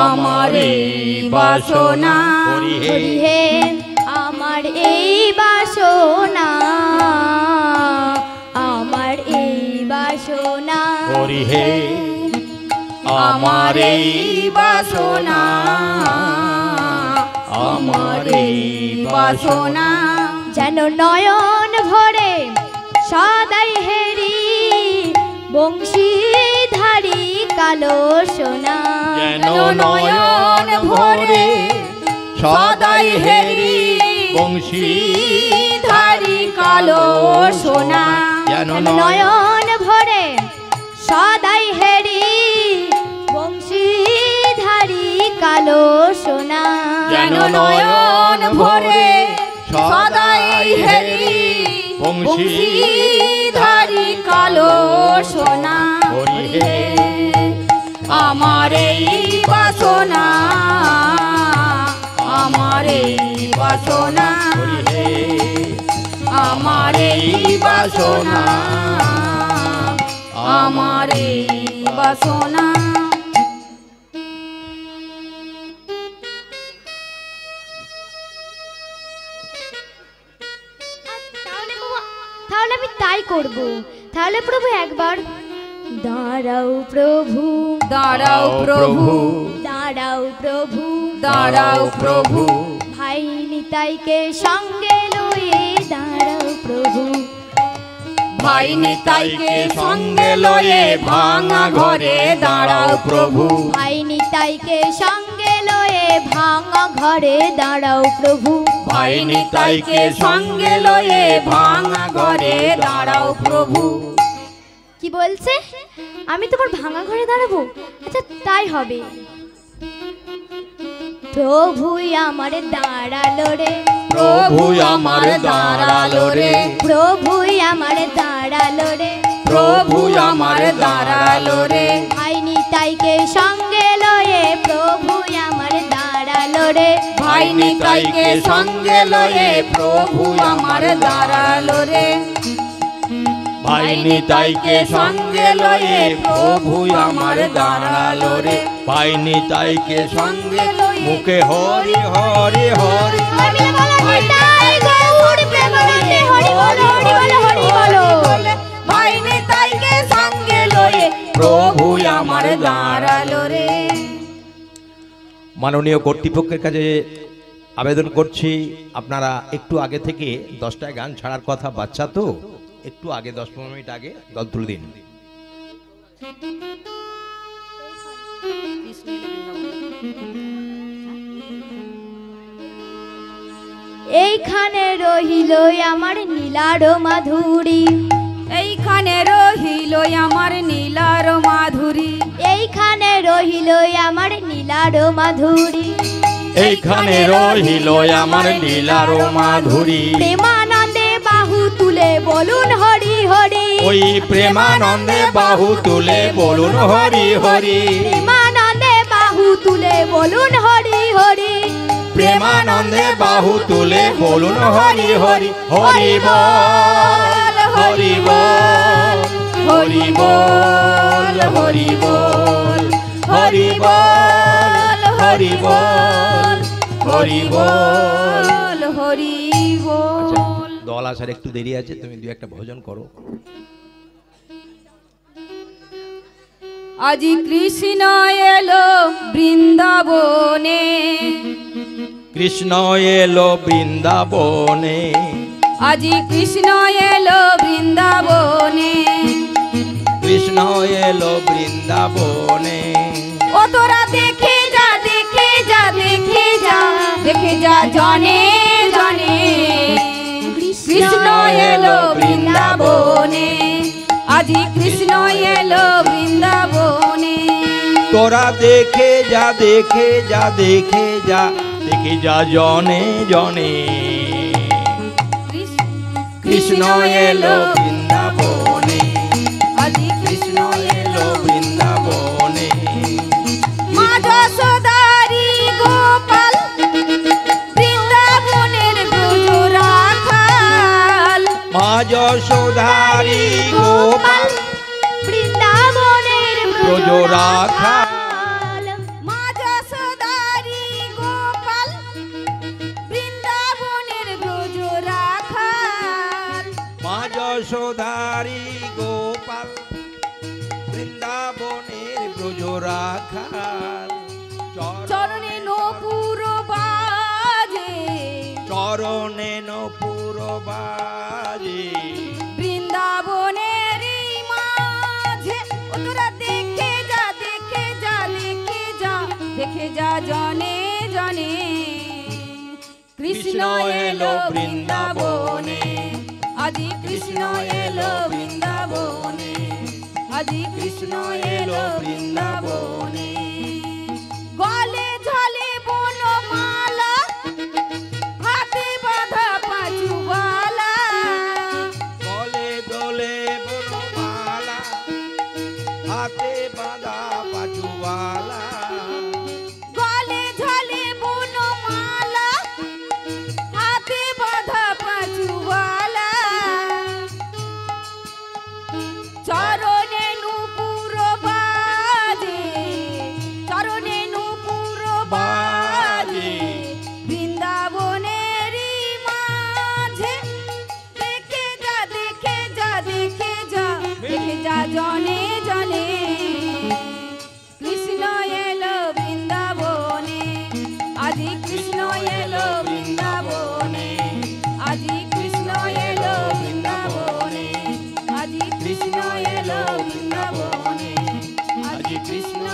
Speaker 2: আমার এই বাসনা। হরি হে
Speaker 1: হরি হে আমার এই বাসনা, আমার এই বাসনা।
Speaker 2: হরি হে আমার এই বাসনা, আমার এই বাসনা।
Speaker 1: যেন নয়ন ভরে সদাই হেরি বংশীধারী কালো সোনা।
Speaker 2: যেন নয়ন ভরে সদাই হেরি বংশীধারী কালো সোনা। যেন
Speaker 1: নয়ন ভরে সদাই হেরি বংশীধারী কালো সোনা।
Speaker 2: যেন নয়ন ভরে সদাই হেরি বংশীধারী কালো সোনা। হরি হে আমার এই বাসনা, আমার এই বাসনা। হরি হে আমার এই বাসনা, আমার এই বাসনা।
Speaker 1: তাহলে আমি তাই করব। তাহলে প্রভু একবার দাঁড়াও প্রভু,
Speaker 4: দাঁড়াও প্রভু,
Speaker 1: দাঁড়াও প্রভু,
Speaker 4: দাঁড়াও প্রভু।
Speaker 1: ভাই নিতাইকে সঙ্গে লয়ে দাঁড়াও প্রভু।
Speaker 2: ভাই নিতাইকে সঙ্গে লয়ে ভাঙা ঘরে দাঁড়াও প্রভু।
Speaker 1: ভাই নিতাইকে সঙ্গে লয়ে ভাঙা ঘরে দাঁড়াও প্রভু।
Speaker 2: ভাই নিতাইকে সঙ্গে লয়ে ভাঙা ঘরে দাঁড়াও প্রভু।
Speaker 1: কি বলছে? আমি তোমার ভাঙা ঘরে দাঁড়াবো? আচ্ছা তাই হবে। প্রভুই আমার দাঁড়ালো রে,
Speaker 2: প্রভু আমার দাঁড়ালো রে,
Speaker 1: প্রভুই আমার দাঁড়ালো রে,
Speaker 2: প্রভু আমার দাঁড়ালো রে।
Speaker 1: ভাই নিতাইকে সঙ্গে লয়ে প্রভুই আমার দাঁড়ালো রে।
Speaker 2: ভাই নিতাইকে সঙ্গে লয়ে প্রভু আমার দাঁড়ালো রে। ভাই নিতাইকে সঙ্গে লয়ে প্রভু আমার দাঁড়ালো রে। ভাই নিতাইকে সঙ্গে মুখে হরি হরি হরি।
Speaker 1: আমি বলো নিতাই গৌর প্রেমানন্দে হরি বলো, হরি বলো, হরি বলো।
Speaker 2: ভাই নিতাইকে সঙ্গে লয়ে প্রভু আমার দাঁড়ালো রে। মাননীয় কর্তৃপক্ষের কাছে আবেদন করছি, আপনারা একটু আগে থেকে 10টায় গান ছাড়ার কথা, বাচ্চা তো একটু আগে 10-15 মিনিট আগে দল তুলে দিন।
Speaker 1: এইখানে রহিল আমার নীলার মাধুরী,
Speaker 4: এইখানে রহিল আমার নীলার মাধুরী,
Speaker 1: এইখানে রহিল আমার নীলার মাধুরী।
Speaker 2: এইখানে রহিল আমার নীলার মাধুরী।
Speaker 1: প্রেমানন্দে বাহু তুলে বলুন হরি হরি,
Speaker 2: ওই প্রেমানন্দে বাহু তুলে বলুন হরি হরি।
Speaker 1: প্রেমানন্দে বাহু তুলে বলুন হরি হরি,
Speaker 2: প্রেমানন্দে বাহু তুলে বলুন হরি হরি। হরি বল হরি বল, হরি বল হরি বল, হরি বল হরি বল, হরি বল
Speaker 4: হরি বল।
Speaker 6: দল আসার একটু দেরি আছে, তুমি দু একটা ভজন করো।
Speaker 4: আজি কৃষ্ণ এলো বৃন্দাবনে,
Speaker 2: কৃষ্ণ এলো বৃন্দাবনে,
Speaker 4: আজি কৃষ্ণ এলো বৃন্দাবনে,
Speaker 2: কৃষ্ণ এলো বৃন্দাবনে।
Speaker 4: ও তোরা দেখে যা, দেখে যা, দেখে যা, দেখে যা জনে জনে, কৃষ্ণ এলো বৃন্দাবনে, আজি কৃষ্ণ এলো বৃন্দাবনে।
Speaker 2: তোরা দেখে যা, দেখে যা, দেখে যা, দেখে যা জনে জনে, কৃষ্ণ এলো বৃন্দাবনে,
Speaker 4: আজি
Speaker 2: কৃষ্ণ এলো বৃন্দাবনে।
Speaker 4: মা যশোদারি গোপাল বৃন্দাবনের গুজরাখাল,
Speaker 2: মা যশোদারি গোপাল
Speaker 6: ব্রজ রাখা
Speaker 4: মা যশোদারি গোপাল বৃন্দাবনের ব্রজ রাখাল
Speaker 6: মা যশোদারি গোপাল বৃন্দাবনের ব্রজ রাখাল
Speaker 4: চরণে নপুর বাজে
Speaker 6: চরণে নপুর বাজে
Speaker 4: বৃন্দাবনের মাঝে ও তোরা দেখে যা দেখে যা দেখে যা দেখে যা জনে জনে কৃষ্ণ এলো বৃন্দাবনে আজি কৃষ্ণ এলো বৃন্দাবনে আজি কৃষ্ণ এলো বৃন্দাবনে গলে ঝলে বনমালা হাতে বাঁধা পাঁচুবালা
Speaker 6: গলে দোলে বনমালা হাতে বাঁধা পাঁচুবালা
Speaker 4: গলে ঝলে বনমালা হাতে বাঁধা পাঁচুবালা চরণে নূপুর বাজে চরণে নূপুর বাজে বৃন্দাবনের মাঝে দেখে যা দেখে যা দেখে যা দেখে যা জনে জনে কৃষ্ণ এলো বৃন্দাবনে আজি কৃষ্ণ এলো বৃন্দাবনে আজি কৃষ্ণ এলো বৃন্দাবনে আজি কৃষ্ণ এলো বৃন্দাবনে আজি কৃষ্ণ